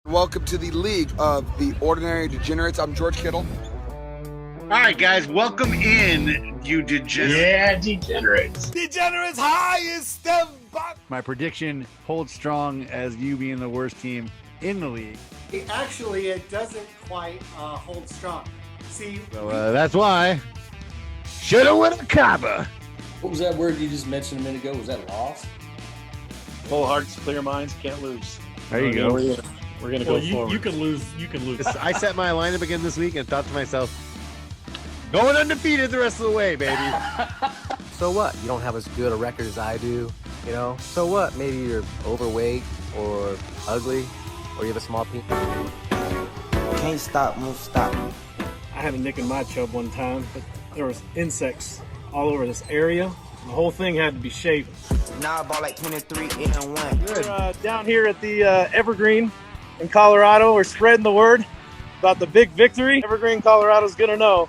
Welcome to the League of the Ordinaree Degenerates. I'm George Kittle. All right, guys, welcome in, you degenerates. Yeah, degenerates. Degenerates high is step back. My prediction holds strong as you being the worst team in the league. Actually, it doesn't quite hold strong. See, So that's why. Shoulda, woulda, coulda. What was that word you just mentioned a minute ago? Was that loss? Full hearts, clear minds, can't lose. There you go. We're gonna go forward. You can lose. You can lose. I set my lineup again this week and thought to myself, going undefeated the rest of the way, baby. So what? You don't have as good a record as I do, you know? So what? Maybe you're overweight or ugly or you have a small penis. Can't stop, won't stop. I had a nick in my chub one time, but there was insects all over this area. The whole thing had to be shaven. Now I bought like 23 and 1. We're down here at the Evergreen in Colorado. We're spreading the word about the big victory. Evergreen, Colorado's gonna know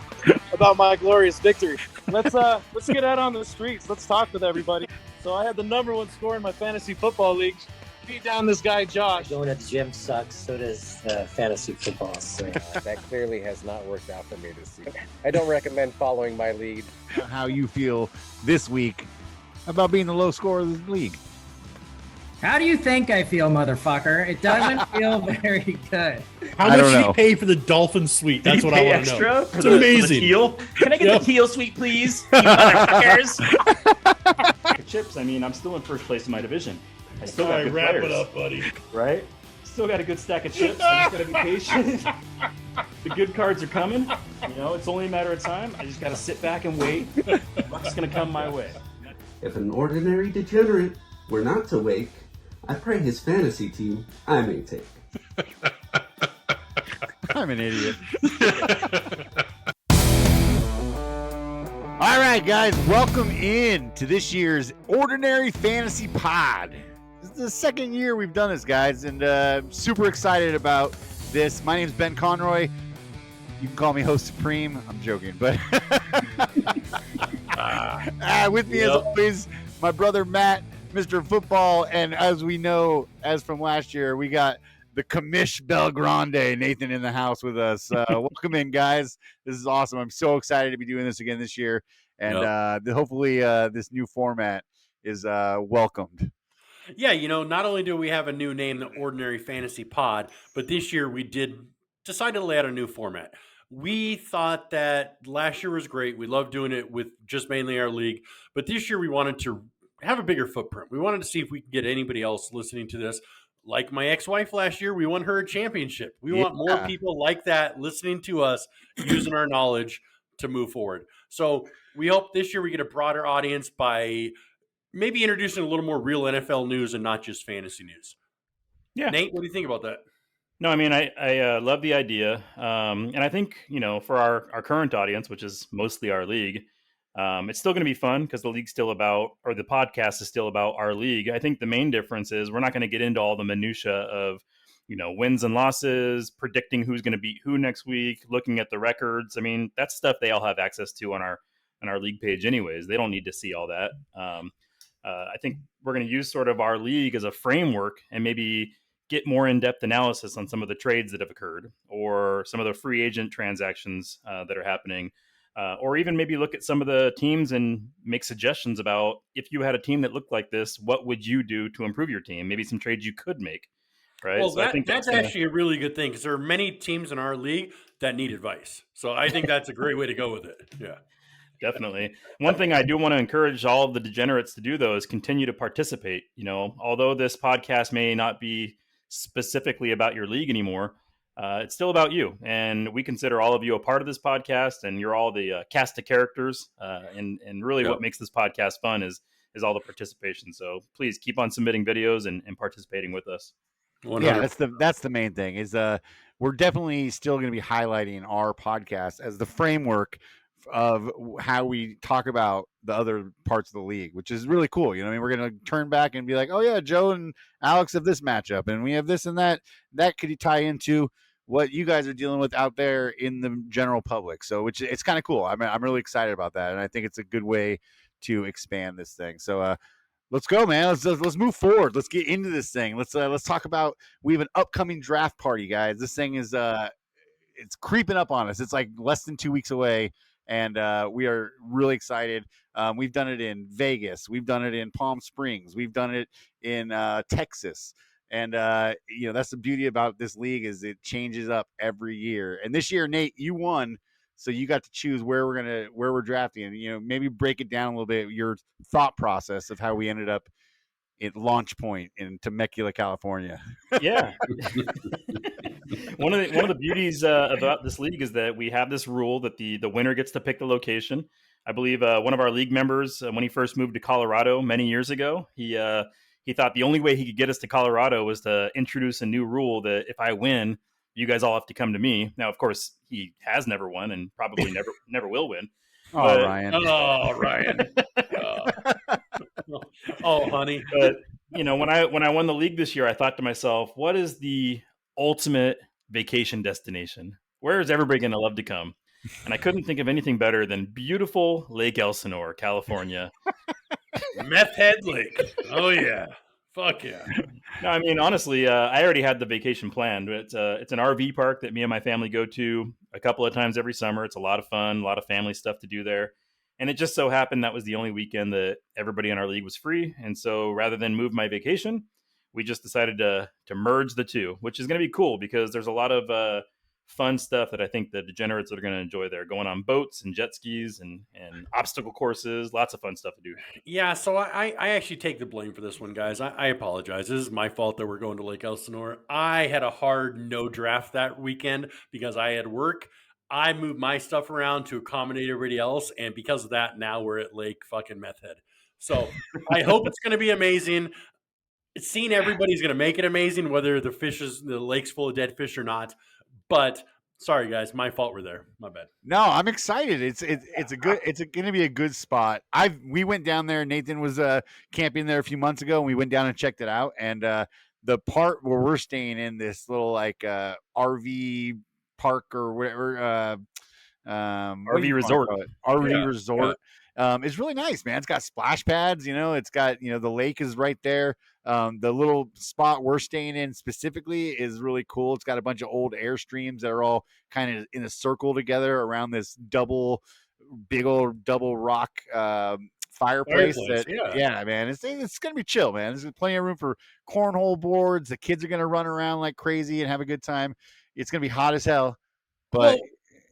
about my glorious victory. Let's get out on the streets. Let's talk with everybody. So I had the #1 score in my fantasy football league. Beat down this guy Josh. Going to the gym sucks. So does fantasy football. So. That clearly has not worked out for me this week. I don't recommend following my lead. How you feel this week about being the low scorer of the league? How do you think I feel, motherfucker? It doesn't feel very good. How much did he pay for the Dolphin Suite? That's what I want to know. It's amazing. Can I get the teal suite, please? You motherfuckers. Chips, I mean, I'm still in first place in my division. I still got good wrap players. it up, buddy. Right? Still got a good stack of chips. I just gotta be patient. The good cards are coming. You know, it's only a matter of time. I just gotta sit back and wait. It's gonna come my way. If an ordinary degenerate were not to wake, I pray his fantasy team I may take. I'm an idiot. All right, guys, welcome in to this year's Ordinaree Fantasy Pod. This is the second year we've done this, guys, and I'm super excited about this. My name's Ben Conroy. You can call me Host Supreme. I'm joking, but with me as always, my brother Matt, Mr. Football, and as we know, as from last year, we got the Commish Belgrande, Nathan, in the house with us. Welcome in, guys. This is awesome. I'm so excited to be doing this again this year, and hopefully this new format is welcomed. Yeah, you know, not only do we have a new name, the Ordinaree Fantasy Pod, but this year we did decide to lay out a new format. We thought that last year was great. We loved doing it with just mainly our league, but this year we wanted to have a bigger footprint. We wanted to see if we could get anybody else listening to this. Like my ex-wife last year, we won her a championship. We want more people like that listening to us, using our knowledge to move forward. So we hope this year we get a broader audience by maybe introducing a little more real NFL news and not just fantasy news. Yeah. Nate, what do you think about that? No, I mean, I love the idea. And I think, you know, for our current audience, which is mostly our league, it's still going to be fun because the league's still about, or the podcast is still about our league. I think the main difference is we're not going to get into all the minutia of, you know, wins and losses, predicting who's going to beat who next week, looking at the records. I mean, that's stuff they all have access to on our league page anyways. They don't need to see all that. I think we're going to use sort of our league as a framework and maybe get more in-depth analysis on some of the trades that have occurred or some of the free agent transactions that are happening. Or even maybe look at some of the teams and make suggestions about if you had a team that looked like this, what would you do to improve your team? Maybe some trades you could make, right? Well, so I think that's actually a really good thing because there are many teams in our league that need advice. So I think that's a great way to go with it. Yeah, definitely. One thing I do want to encourage all of the degenerates to do, though, is continue to participate. You know, although this podcast may not be specifically about your league anymore, it's still about you, and we consider all of you a part of this podcast, and you're all the cast of characters, and really what makes this podcast fun is all the participation. So please keep on submitting videos and participating with us. 100%. Yeah, that's the main thing is we're definitely still going to be highlighting our podcast as the framework of how we talk about the other parts of the league, which is really cool. You know, I mean, we're going to turn back and be like, oh yeah, Joe and Alex have this matchup and we have this and that could tie into what you guys are dealing with out there in the general public. So, which it's kind of cool. I mean, I'm really excited about that. And I think it's a good way to expand this thing. So, Let's go, man. Let's move forward. Let's get into this thing. Let's talk about. We have an upcoming draft party, guys. This thing is it's creeping up on us. It's like less than 2 weeks away, and we are really excited. We've done it in Vegas. We've done it in Palm Springs. We've done it in Texas. And that's the beauty about this league is it changes up every year. And this year, Nate, you won. So you got to choose where we're drafting, and maybe break it down a little bit, your thought process of how we ended up at Launch Point in Temecula, California. Yeah. One of the beauties about this league is that we have this rule that the winner gets to pick the location. I believe one of our league members, when he first moved to Colorado many years ago, he thought the only way he could get us to Colorado was to introduce a new rule that if I win, you guys all have to come to me. Now, of course, he has never won and probably never will win. Oh, Ryan. Oh, Ryan. Oh, honey. But when I won the league this year, I thought to myself, what is the ultimate vacation destination? Where is everybody going to love to come? And I couldn't think of anything better than beautiful Lake Elsinore, California. Meth Head Lake. Oh, yeah. Fuck yeah. No, I mean, honestly, I already had the vacation planned. It's an RV park that me and my family go to a couple of times every summer. It's a lot of fun, a lot of family stuff to do there. And it just so happened that was the only weekend that everybody in our league was free. And so rather than move my vacation, we just decided to merge the two, which is going to be cool because there's a lot of fun stuff that I think the degenerates are going to enjoy there, going on boats and jet skis and obstacle courses, lots of fun stuff to do. Yeah, so I actually take the blame for this one, guys. I apologize. This is my fault that we're going to Lake Elsinore. I had a hard no draft that weekend because I had work. I moved my stuff around to accommodate everybody else, and because of that, now we're at Lake fucking Meth Head. So I hope it's going to be amazing. Seeing everybody's going to make it amazing, whether the lake's full of dead fish or not. But sorry, guys, my fault. We're there. My bad. No, I'm excited. It's going to be a good spot. We went down there. Nathan was camping there a few months ago, and we went down and checked it out. And the part where we're staying in this little RV park or whatever, RV resort. Resort. It's really nice, man. It's got splash pads. It's got the lake is right there. The little spot we're staying in specifically is really cool. It's got a bunch of old Airstreams that are all kind of in a circle together around this big old double rock fireplace. Yeah, man, it's gonna be chill, man. There's plenty of room for cornhole boards. The kids are gonna run around like crazy and have a good time. It's gonna be hot as hell, but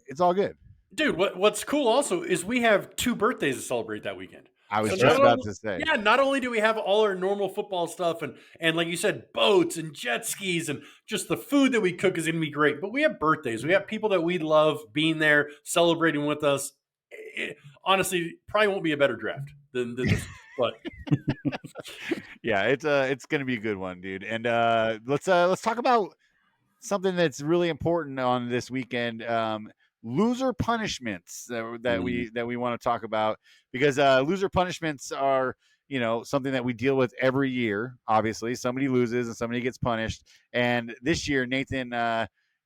it's all good. Dude, what's cool also is we have 2 birthdays to celebrate that weekend. I was just about to say. Yeah, not only do we have all our normal football stuff and like you said, boats and jet skis and just the food that we cook is going to be great, but we have birthdays. We have people that we love being there, celebrating with us. Honestly, probably won't be a better draft than this, but yeah, it's going to be a good one, dude. And let's talk about something that's really important on this weekend. Loser punishments that we want to talk about, because loser punishments are something that we deal with every year. Obviously, somebody loses and somebody gets punished. And this year, Nathan,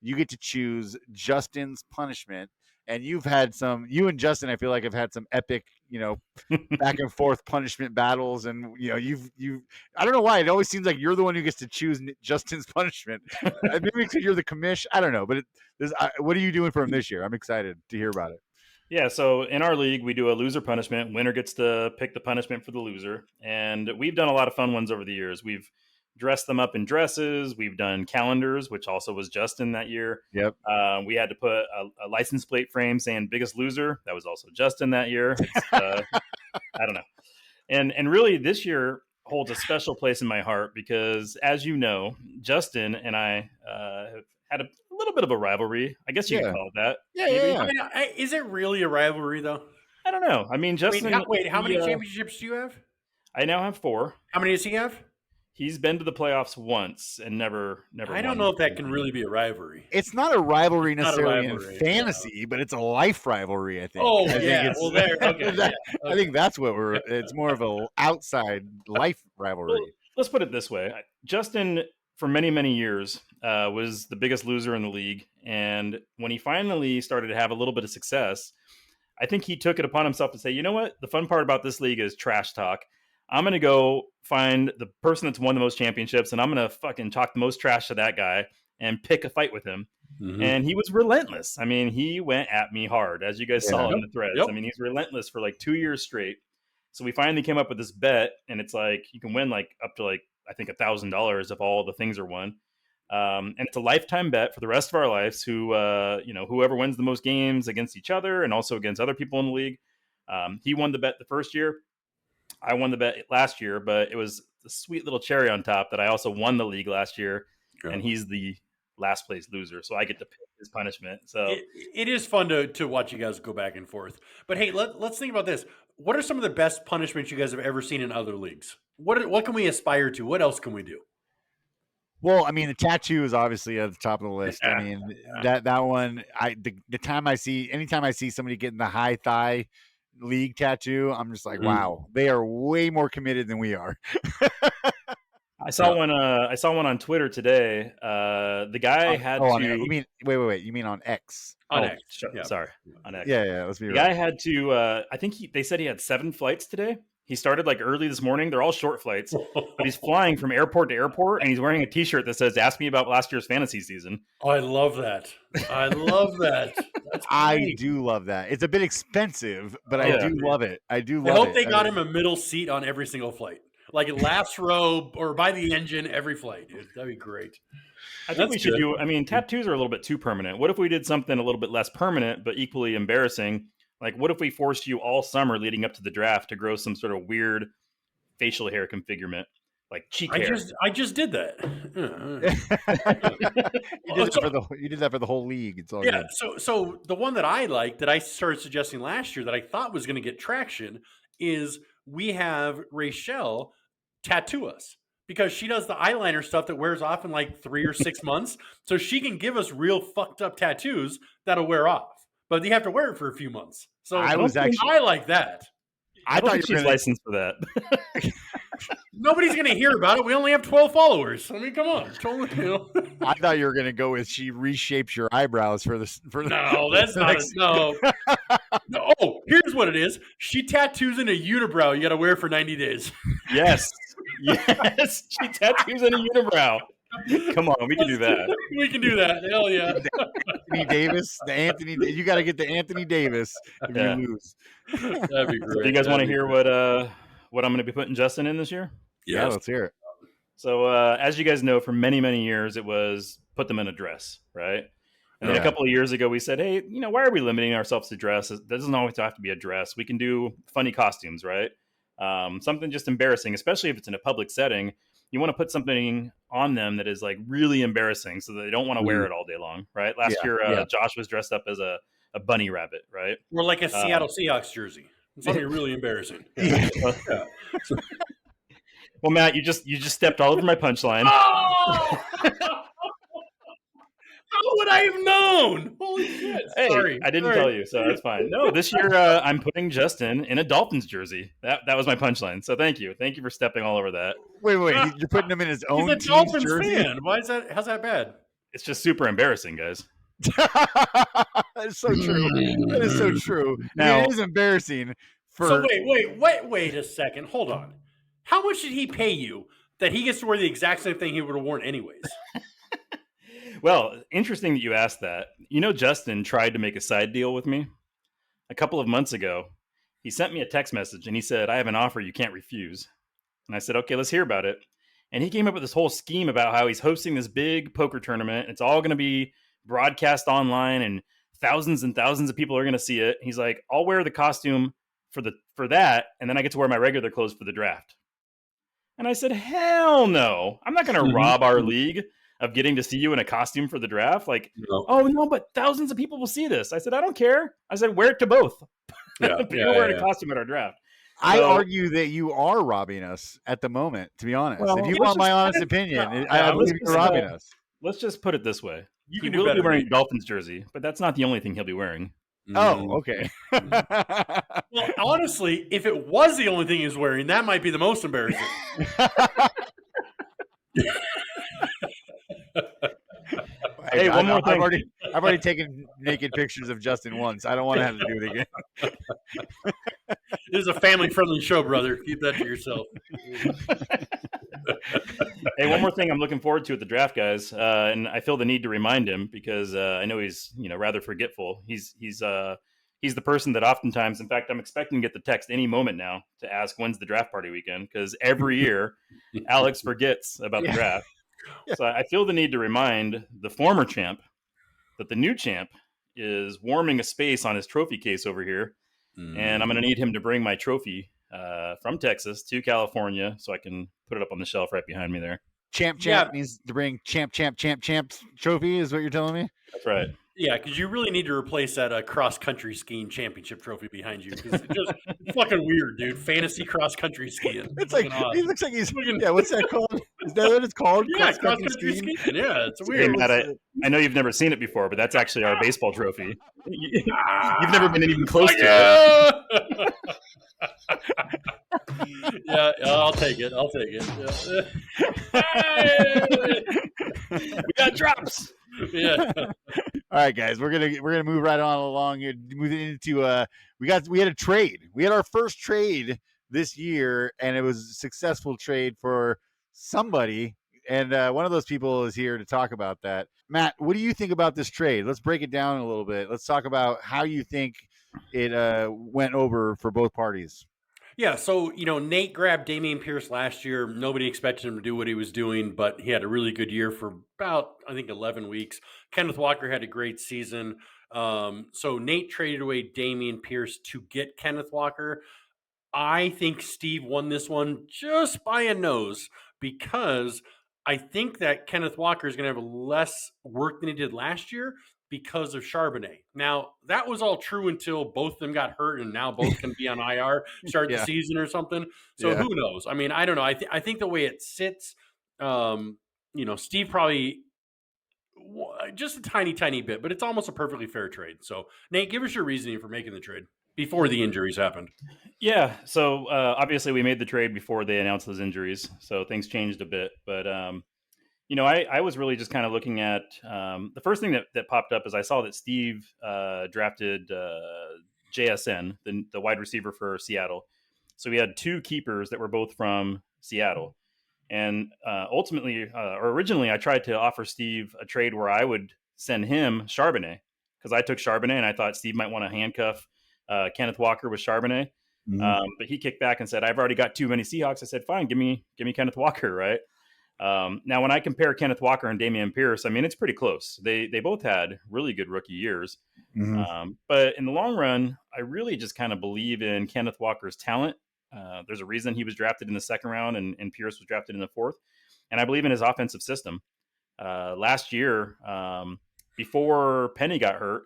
you get to choose Justin's punishment. And you and Justin, I feel like have had some epic, back and forth punishment battles. And, I don't know why. It always seems like you're the one who gets to choose Justin's punishment. Maybe because you're the commish. I don't know. But what are you doing for him this year? I'm excited to hear about it. Yeah, so in our league, we do a loser punishment. Winner gets to pick the punishment for the loser. And we've done a lot of fun ones over the years. We've dressed them up in dresses. We've done calendars, which also was Justin that year. Yep. We had to put a license plate frame saying biggest loser. That was also Justin that year. I don't know. And really this year holds a special place in my heart because, as you know, Justin and I have had a little bit of a rivalry. I guess you could call it that. Yeah. I mean, is it really a rivalry, though? I don't know. I mean, Justin... How many championships do you have? I now have 4. How many does he have? He's been to the playoffs once and never. I don't know if that can really be a rivalry. It's not a rivalry necessarily in fantasy, but it's a life rivalry, I think. Oh, I think well, there. Okay. I think that's what it's more of a outside life rivalry. Well, let's put it this way. Justin, for many, many years, was the biggest loser in the league. And when he finally started to have a little bit of success, I think he took it upon himself to say, you know what? The fun part about this league is trash talk. I'm going to go find the person that's won the most championships, and I'm going to fucking talk the most trash to that guy and pick a fight with him. Mm-hmm. And he was relentless. I mean, he went at me hard, as you guys saw in the threads. I mean, he's relentless for like 2 years straight. So we finally came up with this bet, and it's like you can win like up to like, I think $1,000 if all the things are won. And it's a lifetime bet for the rest of our lives. Whoever wins the most games against each other and also against other people in the league. He won the bet the first year. I won the bet last year, but it was the sweet little cherry on top that I also won the league last year, and he's the last place loser, so I get to pick his punishment. So it is fun to watch you guys go back and forth. But hey, let's think about this. What are some of the best punishments you guys have ever seen in other leagues? What can we aspire to? What else can we do? Well, I mean, the tattoo is obviously at the top of the list. I mean, that one. Anytime I see somebody getting the high thigh league tattoo, I'm just like, wow, they are way more committed than we are. I saw one on Twitter today. The guy had to. You mean wait? You mean on X? On X. Sorry, on X. Yeah. Let's be the right. guy had to. I think they said he had 7 flights today. He started like early this morning. They're all short flights, but he's flying from airport to airport, and he's wearing a T-shirt that says "Ask me about last year's fantasy season." Oh, I love that. I love that. I do love that. It's a bit expensive, but I do love it. I hope they got him a middle seat on every single flight. Like last row or by the engine every flight, dude. That'd be great. I think we should do. I mean, tattoos are a little bit too permanent. What if we did something a little bit less permanent but equally embarrassing? Like, what if we forced you all summer leading up to the draft to grow some sort of weird facial hair configurement, like cheek hair? I just did that. You did that for the whole league. It's all good. So the one that I liked that I started suggesting last year that I thought was going to get traction is we have Rachel tattoo us, because she does the eyeliner stuff that wears off in like 3 or 6 months. So she can give us real fucked up tattoos that'll wear off, but you have to wear it for a few months. So I like that. I thought she's licensed for that. Nobody's going to hear about it. We only have 12 followers. I mean, come on. I thought you were going to go with she reshapes your eyebrows for the. No, that's not no. Oh, here's what it is. She tattoos in a unibrow you got to wear for 90 days. Yes. She tattoos in a unibrow. Come on, we can do that. We can do that. Hell yeah. Anthony Davis, you got to get the Anthony Davis if you lose. That'd be great. Do you guys want to hear what I'm going to be putting Justin in this year? Yeah, let's hear it. So as you guys know, for many, many years, it was put them in a dress, right? And then a couple of years ago, we said, hey, why are we limiting ourselves to dress? It doesn't always have to be a dress. We can do funny costumes, right? Something just embarrassing, especially if it's in a public setting. You want to put something on them that is like really embarrassing so that they don't want to wear it all day long, right? Last year, Josh was dressed up as a bunny rabbit, right? Or like a Seattle Seahawks jersey. Something really embarrassing. Well, Matt, you just stepped all over my punchline. Oh! How would I have known? Holy shit. Hey, Sorry. I didn't tell you, so that's fine. No, this year I'm putting Justin in a Dolphins jersey. That was my punchline. So thank you. Thank you for stepping all over that. Wait. You're putting him in his own He's a Dolphins fan. Why is that? How's that bad? It's just super embarrassing, guys. That's so true. That is so true. Now, it is embarrassing. So wait a second. Hold on. How much did he pay you that he gets to wear the exact same thing he would have worn anyways? Well, interesting that you asked that. Justin tried to make a side deal with me a couple of months ago. He sent me a text message and he said, I have an offer you can't refuse. And I said, okay, let's hear about it. And he came up with this whole scheme about how he's hosting this big poker tournament. It's all going to be broadcast online and thousands and thousands of people are going to see it. He's like, I'll wear the costume for that, and then I get to wear my regular clothes for the draft. And I said, hell no. I'm not going to rob our league of getting to see you in a costume for the draft. Like, oh, no, but thousands of people will see this. I said, I don't care. I said, wear it to both. People wearing a costume at our draft. I argue that you are robbing us at the moment, to be honest. If you want my honest opinion, I believe you're robbing us. Let's just put it this way. He will be wearing a Dolphins jersey, but that's not the only thing he'll be wearing. Oh, okay. Well, honestly, if it was the only thing he was wearing, that might be the most embarrassing. Hey, one more thing. I've already taken naked pictures of Justin once. I don't want to have to do it again. This is a family-friendly show, brother. Keep that to yourself. Hey, one more thing I'm looking forward to at the draft, guys, and I feel the need to remind him because I know he's rather forgetful. He's the person that oftentimes, in fact, I'm expecting to get the text any moment now to ask when's the draft party weekend, because every year Alex forgets about the draft. So I feel the need to remind the former champ that the new champ is warming a space on his trophy case over here, and I'm going to need him to bring my trophy from Texas to California so I can put it up on the shelf right behind me there. Champ means to bring champ trophy is what you're telling me? That's right. Yeah, because you really need to replace that cross-country skiing championship trophy behind you. Because it's fucking weird, dude. Fantasy cross-country skiing. It's like, he looks like he's, what's that called? Is that what it's called? Yeah, cross-country skiing. Yeah, it's weird. Hey, Matt, I know you've never seen it before, but that's actually our baseball trophy. You've never been even close to it. Yeah, I'll take it. We got drops. Yeah. All right, guys, we're gonna move right on along here. Moving into we had a trade. We had our first trade this year, and it was a successful trade for somebody. And one of those people is here to talk about that. Matt, what do you think about this trade? Let's break it down a little bit. Let's talk about how you think it went over for both parties. Yeah, so, Nate grabbed Dameon Pierce last year. Nobody expected him to do what he was doing, but he had a really good year for about, I think, 11 weeks. Kenneth Walker had a great season. So Nate traded away Dameon Pierce to get Kenneth Walker. I think Steve won this one just by a nose because I think that Kenneth Walker is going to have less work than he did last year because of Charbonnet. Now, that was all true until both of them got hurt, and now both can be on IR, start the season or something. So who knows? I mean, I don't know. I think the way it sits, Steve probably just a tiny bit, but it's almost a perfectly fair trade. So, Nate, give us your reasoning for making the trade before the injuries happened. Yeah, so obviously we made the trade before they announced those injuries, so things changed a bit. But I was really just kind of looking at the first thing that popped up is I saw that Steve drafted JSN, the wide receiver for Seattle. So we had two keepers that were both from Seattle. And originally I tried to offer Steve a trade where I would send him Charbonnet because I took Charbonnet and I thought Steve might want to handcuff Kenneth Walker with Charbonnet. Mm-hmm. But he kicked back and said, I've already got too many Seahawks. I said, fine, give me Kenneth Walker, right? Now, when I compare Kenneth Walker and Dameon Pierce, I mean, it's pretty close. They both had really good rookie years. Mm-hmm. But in the long run, I really just kind of believe in Kenneth Walker's talent. There's a reason he was drafted in the second round and Pierce was drafted in the fourth. And I believe in his offensive system. Last year, before Penny got hurt,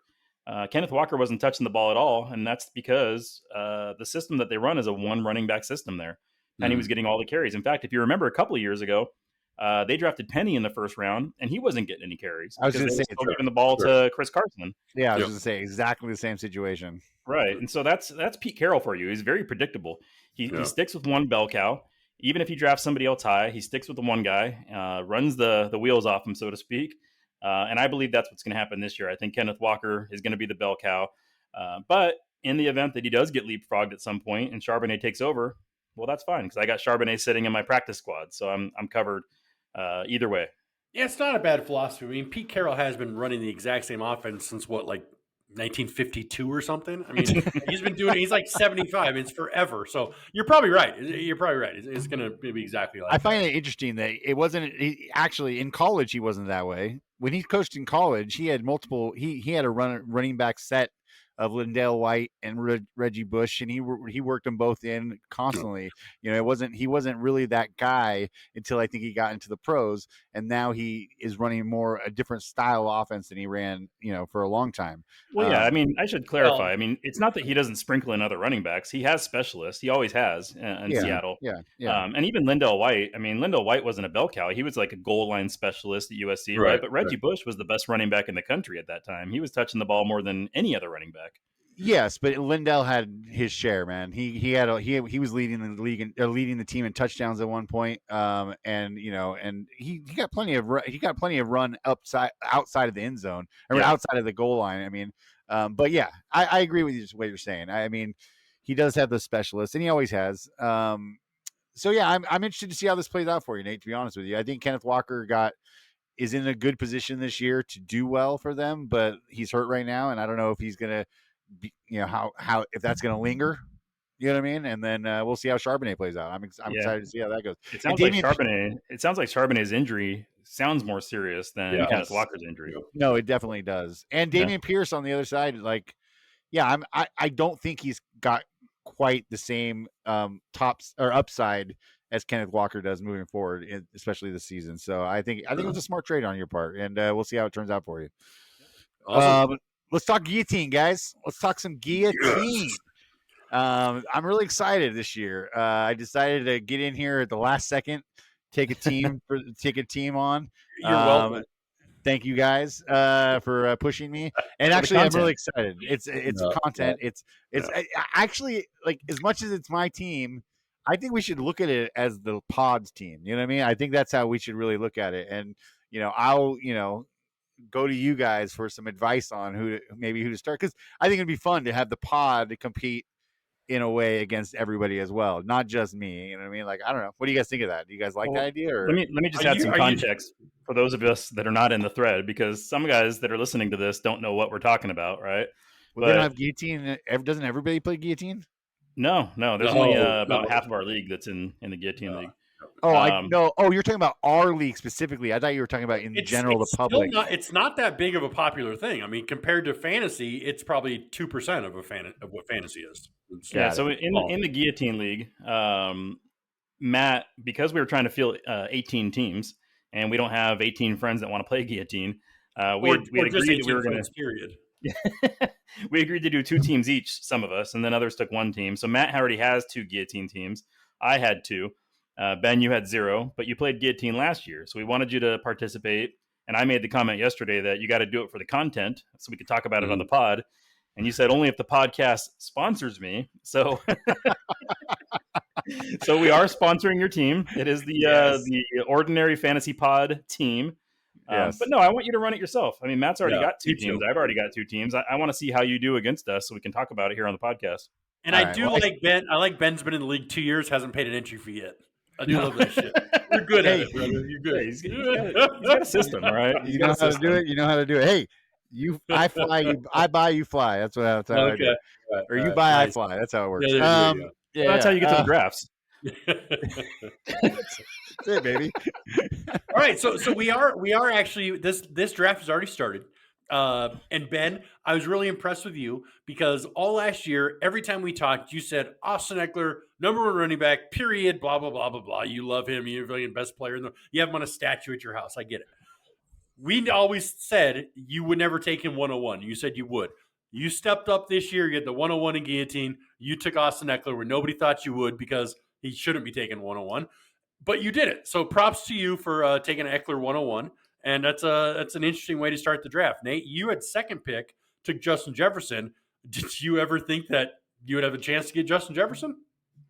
Kenneth Walker wasn't touching the ball at all. And that's because the system that they run is a one running back system there. Penny was getting all the carries. In fact, if you remember a couple of years ago, they drafted Penny in the first round, and he wasn't getting any carries. I was going to say, still giving the ball to Chris Carson. Yeah, I was going to say exactly the same situation. Right, and so that's Pete Carroll for you. He's very predictable. He sticks with one bell cow. Even if he drafts somebody else high, he sticks with the one guy, runs the wheels off him, so to speak. And I believe that's what's going to happen this year. I think Kenneth Walker is going to be the bell cow. But in the event that he does get leapfrogged at some point and Charbonnet takes over, well, that's fine because I got Charbonnet sitting in my practice squad, so I'm covered either way. Yeah, it's not a bad philosophy. I mean, Pete Carroll has been running the exact same offense since 1952 or something. I mean, he's like 75. It's forever. So you're probably right. It's going to be exactly like I find it interesting that it wasn't actually in college. He wasn't that way. When he coached in college, he had multiple. He had a running back set of Lindell White and Reggie Bush, and he worked them both in constantly. He wasn't really that guy until I think he got into the pros, and now he is running more a different style of offense than he ran, for a long time. Well, yeah, I mean, I should clarify. I mean, it's not that he doesn't sprinkle in other running backs. He has specialists. He always has in Seattle. Yeah. And even Lindell White. I mean, Lindell White wasn't a bell cow. He was like a goal line specialist at USC, right? But Reggie Bush was the best running back in the country at that time. He was touching the ball more than any other running back. Yes, but Lindell had his share, man. He was leading the league and leading the team in touchdowns at one point. And he got plenty of run outside of the end zone, outside of the goal line. I mean, but yeah, I agree with you what you're saying. I mean, he does have the specialists, and he always has. So yeah, I'm interested to see how this plays out for you, Nate. To be honest with you, I think Kenneth Walker is in a good position this year to do well for them, but he's hurt right now, and I don't know if he's gonna be, how if that's gonna linger. You know what I mean? And then we'll see how Charbonnet plays out. I'm excited to see how that goes. It sounds like Charbonnet's injury sounds more serious than Kenneth Walker's injury. No, it definitely does. And Damian Pierce on the other side, like, yeah, I don't think he's got quite the same tops or upside as Kenneth Walker does moving forward, especially this season. So I think it was a smart trade on your part, and we'll see how it turns out for you. Awesome. Let's talk guillotine, guys. Let's talk some guillotine. I'm really excited this year. I decided to get in here at the last second, take a team on. You're welcome. Thank you guys for pushing me. And actually, I'm really excited. It's content. It's actually, like, as much as it's my team, I think we should look at it as the pod's team. You know what I mean? I think that's how we should really look at it. And I'll go to you guys for some advice on who to start, because I think it'd be fun to have the pod to compete in a way against everybody as well, not just me. You know what I mean? Like, I don't know. What do you guys think of that? Do you guys like that idea? Or? Let me just add some context for those of us that are not in the thread, because some guys that are listening to this don't know what we're talking about, right? Well, they don't have guillotine. Doesn't everybody play guillotine? No. There's only about half of our league that's in the guillotine league. Oh, I know. Oh, you're talking about our league specifically. I thought you were talking about in general the public. It's not that big of a popular thing. I mean, compared to fantasy, it's probably 2% of what fantasy is. So in the guillotine league, Matt, because we were trying to fill 18 teams, and we don't have 18 friends that want to play guillotine, we had agreed that we were going to. Period. We agreed to do 2 teams each, some of us, and then others took 1 team. So Matt already has 2 guillotine teams. I had 2. Ben, you had 0, but you played guillotine last year, so we wanted you to participate. And I made the comment yesterday that you got to do it for the content, so we could talk about it on the pod. And you said only if the podcast sponsors me. So, so we are sponsoring your team. It is the Ordinaree Fantasy Pod team. But no, I want you to run it yourself. I mean, Matt's already got 2 teams. I've already got 2 teams. I want to see how you do against us, so we can talk about it here on the podcast. And like Ben. I like Ben's been in the league 2 years, hasn't paid an entry fee yet. I do love that shit. You're good at it, brother. You're good. He's got a system, all right? You know how to do it. You know how to do it. Hey, I fly. I buy. You fly. That's how I do it. Right, or you buy. Nice. I fly. That's how it works. Well, that's how you get to the drafts. That's it, baby. All right, so we are actually this draft has already started. And Ben, I was really impressed with you because all last year, every time we talked, you said Austin Eckler, number 1 running back, period, blah, blah, blah, blah, blah. You love him. You're the best player. You have him on a statue at your house. I get it. We always said you would never take him 101. You said you would. You stepped up this year. You had the 101 in guillotine. You took Austin Eckler where nobody thought you would because he shouldn't be taking 101. But you did it. So props to you for taking Eckler 101. And that's an interesting way to start the draft. Nate, you had second pick, took Justin Jefferson. Did you ever think that you would have a chance to get Justin Jefferson?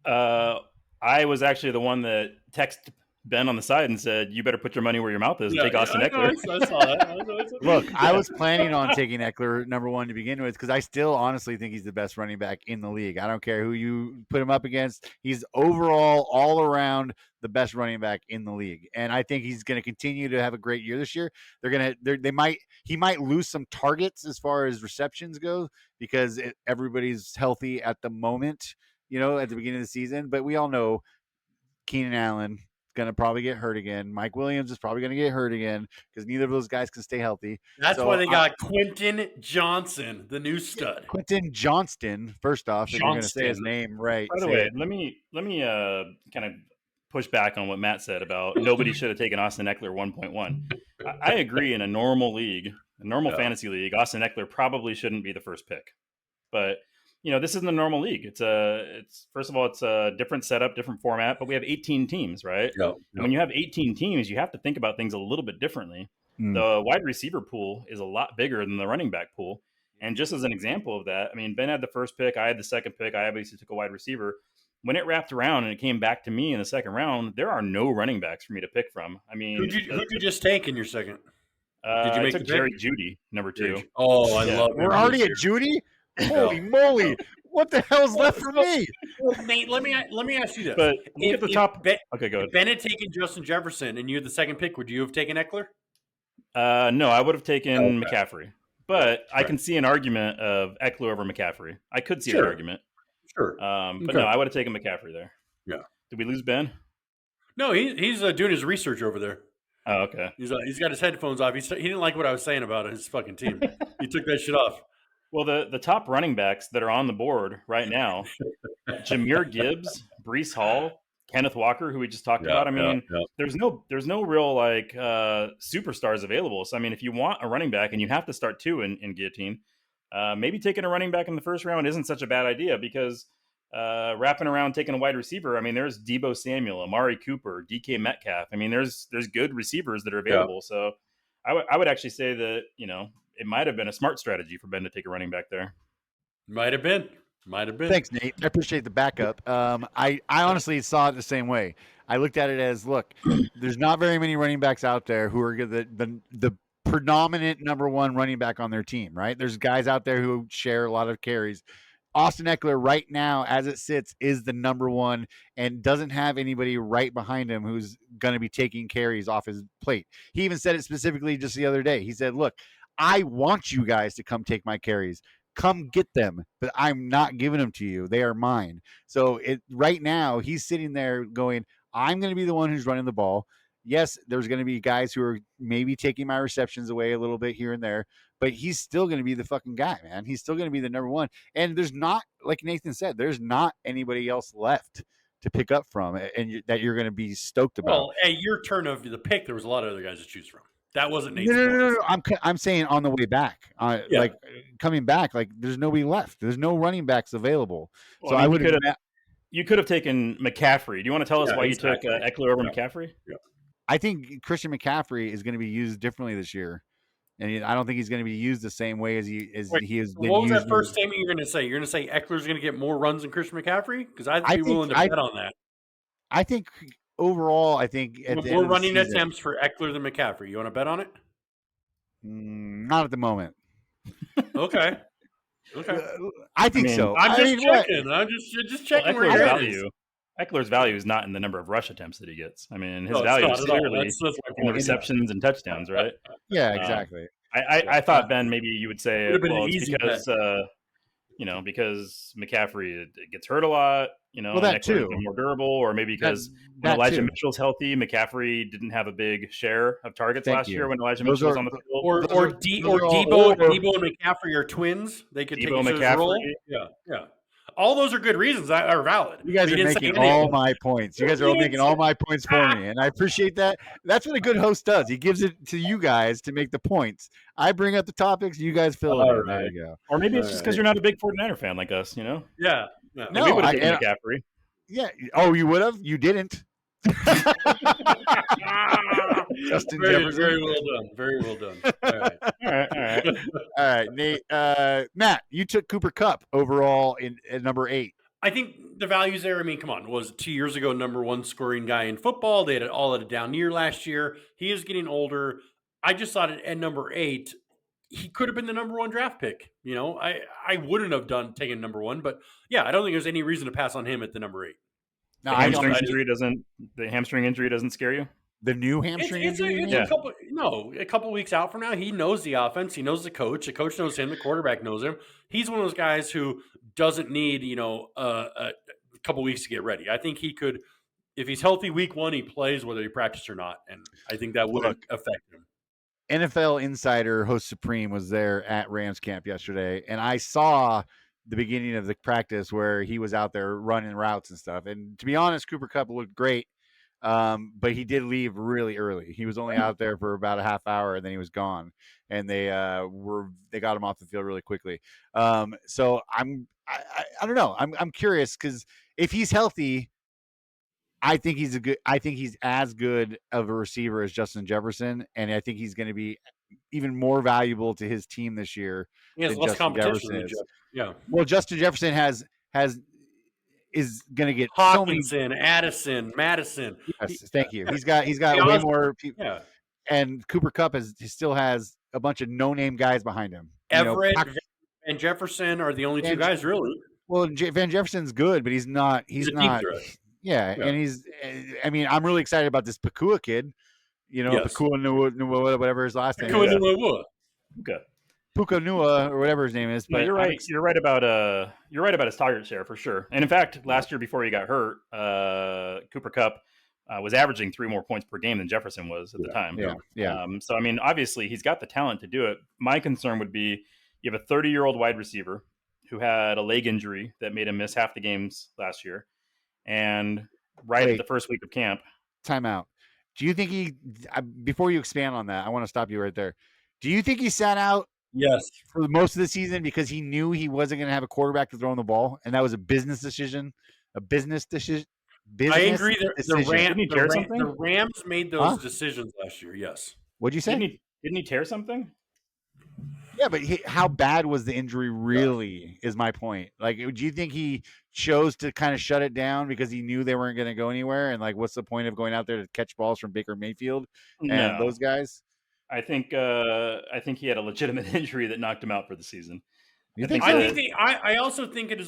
I was actually the one that texted Ben on the side and said, you better put your money where your mouth is and take Austin Eckler. I saw that. Look, I was planning on taking Eckler number 1 to begin with because I still honestly think he's the best running back in the league. I don't care who you put him up against. He's overall, all around, the best running back in the league. And I think he's going to continue to have a great year this year. He might lose some targets as far as receptions go because everybody's healthy at the moment, at the beginning of the season. But we all know Keenan Allen going to probably get hurt again. Mike Williams is probably going to get hurt again because neither of those guys can stay healthy. That's why they got Quentin Johnson, the new stud. Quentin Johnston, first off, if you're going to say his name right. By the way, let me kind of push back on what Matt said about nobody should have taken Austin Eckler 1.1. I agree in a normal league, a normal fantasy league, Austin Eckler probably shouldn't be the first pick. But this isn't a normal league. It's first of all, it's a different setup, different format, but we have 18 teams, right? And when you have 18 teams, you have to think about things a little bit differently. The wide receiver pool is a lot bigger than the running back pool. And just as an example of that, I mean, Ben had the first pick, I had the second pick, I obviously took a wide receiver. When it wrapped around and it came back to me in the second round, there are no running backs for me to pick from. I mean, who'd you just take in your second? Did you make Jerry Jeudy, number 2? Oh, I love it. We're already at Jeudy? Holy moly. What the hell's left for me? Well, Nate, let me ask you this. But look at the top. Okay, go ahead. If Ben had taken Justin Jefferson and you had the second pick, would you have taken Eckler? No, I would have taken McCaffrey. But I can see an argument of Eckler over McCaffrey. I could see that argument. Sure. But no, I would have taken McCaffrey there. Yeah. Did we lose Ben? No, he's doing his research over there. Oh, okay. He's got his headphones off. He didn't like what I was saying about his fucking team. He took that shit off. Well, the top running backs that are on the board right now, Jahmyr Gibbs, Breece Hall, Kenneth Walker, who we just talked about. I mean, there's no real like superstars available. So I mean, if you want a running back and you have to start two in Guillotine, maybe taking a running back in the first round isn't such a bad idea because wrapping around taking a wide receiver. I mean, there's Deebo Samuel, Amari Cooper, DK Metcalf. I mean, there's good receivers that are available. So I would actually say that, you know, it might have been a smart strategy for Ben to take a running back there. Might have been. Thanks, Nate. I appreciate the backup. I honestly saw it the same way. I looked at it as, look, there's not very many running backs out there who are the predominant number one running back on their team, right? There's guys out there who share a lot of carries. Austin Eckler right now, as it sits, is the number one and doesn't have anybody right behind him who's going to be taking carries off his plate. He even said it specifically just the other day. He said, look, I want you guys to come take my carries. Come get them, but I'm not giving them to you. They are mine. So right now, he's sitting there going, I'm going to be the one who's running the ball. Yes, there's going to be guys who are maybe taking my receptions away a little bit here and there, but he's still going to be the fucking guy, man. He's still going to be the number one. And there's not, like Nathan said, there's not anybody else left to pick up from and that you're going to be stoked about. Well, at your turn of the pick, there was a lot of other guys to choose from. That wasn't Nathan's No. I'm saying on the way back, like coming back, like there's nobody left. There's no running backs available. Well, so I would have. You could have taken McCaffrey. Do you want to tell us why you took Eckler over McCaffrey? Yeah. I think Christian McCaffrey is going to be used differently this year, and I don't think he's going to be used the same way as he has been used. What was that first statement you're going to say? You're going to say Eckler's going to get more runs than Christian McCaffrey? Because I'd be willing to bet on that. I think overall, more running attempts for Eckler than McCaffrey. You want to bet on it? Not at the moment. Okay. I think so. I'm just checking. I'm just checking where your head is. Eckler's value is not in the number of rush attempts that he gets. I mean, his value is clearly in the receptions and touchdowns, right? Yeah, exactly. I thought, Ben, maybe you would say, well, it's because because McCaffrey gets hurt a lot, well, that too, more durable, or maybe because when Elijah Mitchell's healthy, McCaffrey didn't have a big share of targets last year when Elijah Mitchell was on the field. Or Debo and McCaffrey are twins. They could take his role. Yeah. All those are good reasons that are valid. You guys are making all my points. You guys are all making all my points for me, and I appreciate that. That's what a good host does. He gives it to you guys to make the points. I bring up the topics, you guys fill it in. There you go. Or maybe it's just because you're not a big 49er fan like us, you know? Yeah. No, we would have taken McCaffrey. Yeah. Oh, you would have? You didn't. Justin Jefferson. Very well done. Very well done. All right, Nate. Matt, you took Cooper Kupp overall at number 8. I think the values there, I mean, come on, was 2 years ago number one scoring guy in football. They had a down year last year. He is getting older. I just thought at number 8, he could have been the number one draft pick. You know, I wouldn't have taken number 1, but yeah, I don't think there's any reason to pass on him at the number 8. No, the hamstring injury doesn't scare you? The new hamstring injury? A couple weeks out from now, he knows the offense. He knows the coach. The coach knows him. The quarterback knows him. He's one of those guys who doesn't need, a couple weeks to get ready. I think he could, if he's healthy week 1, he plays whether he practiced or not. And I think that would affect him. NFL insider Host Supreme was there at Rams camp yesterday, and I saw the beginning of the practice where he was out there running routes and stuff. And to be honest, Cooper Kupp looked great. But he did leave really early. He was only out there for about a half hour and then he was gone, and they got him off the field really quickly. So I don't know. I'm curious because if he's healthy, I think he's as good of a receiver as Justin Jefferson, and I think he's going to be even more valuable to his team this year. He has less competition than Yeah. Well, Justin Jefferson is going to get Hawkinson, so many. Addison, Madison. Yes, thank you. He's got way more people. Yeah. And Cooper Kupp still has a bunch of no-name guys behind him. Everett and Jefferson are the only two guys, really. Well, Van Jefferson's good, but he's not. He's a deep not. threat. Yeah, Yeah. and he's. I mean, I'm really excited about this Pakua kid. You know, Yes. Pakua Nua, whatever his last name Pakua is. Nua. Okay. Puka Nua or whatever his name is. No, But you're right. You're right about his target share for sure. And in fact, last year before he got hurt, Cooper Kupp was averaging 3 more points per game than Jefferson was at the time. Yeah. So I mean, obviously he's got the talent to do it. My concern would be you have a 30-year-old wide receiver who had a leg injury that made him miss half the games last year, and at the first week of camp. Timeout. Do you think he? Before you expand on that, I want to stop you right there. Do you think he sat out? Yes. For most of the season because he knew he wasn't going to have a quarterback to throw in the ball, and that was a business decision. I agree. The Rams made those decisions last year. Yes. What'd you say? Didn't he tear something? Yeah, but how bad was the injury really is my point. Like, do you think he chose to kind of shut it down because he knew they weren't going to go anywhere? And like, what's the point of going out there to catch balls from Baker Mayfield and those guys? I think he had a legitimate injury that knocked him out for the season. I also think it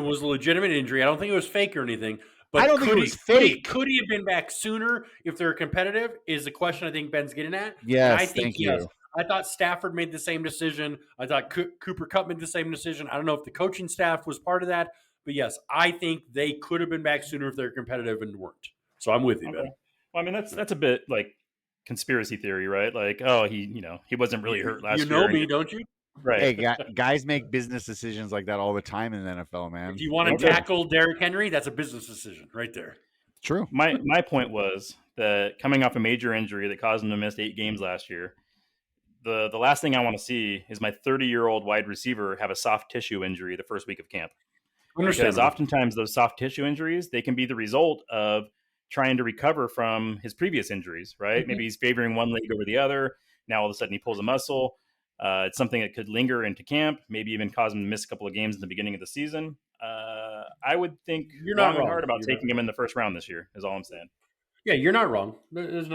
was a legitimate injury. I don't think it was fake or anything. But I don't think it was fake. Could he have been back sooner if they're competitive? Is the question I think Ben's getting at. Yes, I think thank you. I thought Stafford made the same decision. I thought Cooper Kupp made the same decision. I don't know if the coaching staff was part of that, but yes, I think they could have been back sooner if they're competitive and weren't. So I'm with you, Ben. Well, I mean that's a bit like conspiracy theory, right? Like, oh, he wasn't really hurt last year. You know me, don't you? Right. Hey, guys make business decisions like that all the time in the NFL, man. If you want to tackle Derrick Henry, that's a business decision right there. True. My point was that coming off a major injury that caused him to miss 8 games last year, the last thing I want to see is my 30-year-old wide receiver have a soft tissue injury the first week of camp. Because oftentimes those soft tissue injuries, they can be the result of trying to recover from his previous injuries, right? Mm-hmm. Maybe he's favoring one leg over the other. Now all of a sudden he pulls a muscle. It's something that could linger into camp, maybe even cause him to miss a couple of games in the beginning of the season. I would think you're not wrong. Hard about taking him in the first round this year, is all I'm saying. Yeah, you're not wrong. There's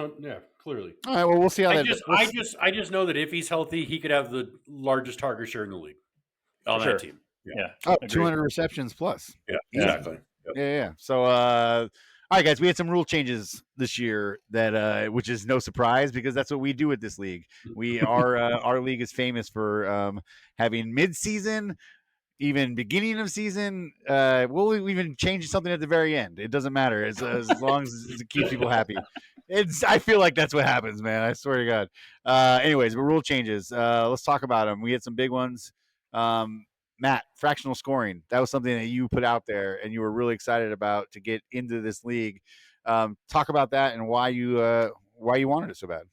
clearly. All right, well, we'll see how I just know that if he's healthy, he could have the largest target share in the league on that team. Yeah. 200 receptions plus. Yeah, exactly. Yep. Yeah. So, all right, guys, we had some rule changes this year that, which is no surprise because that's what we do at this league. Our league is famous for having mid-season, even beginning of season. We'll even change something at the very end. It doesn't matter as long as it keeps people happy. I feel like that's what happens, man. I swear to God. Anyways, but rule changes. Let's talk about them. We had some big ones. Matt, fractional scoring. That was something that you put out there and you were really excited about to get into this league. Talk about that and why you wanted it so bad.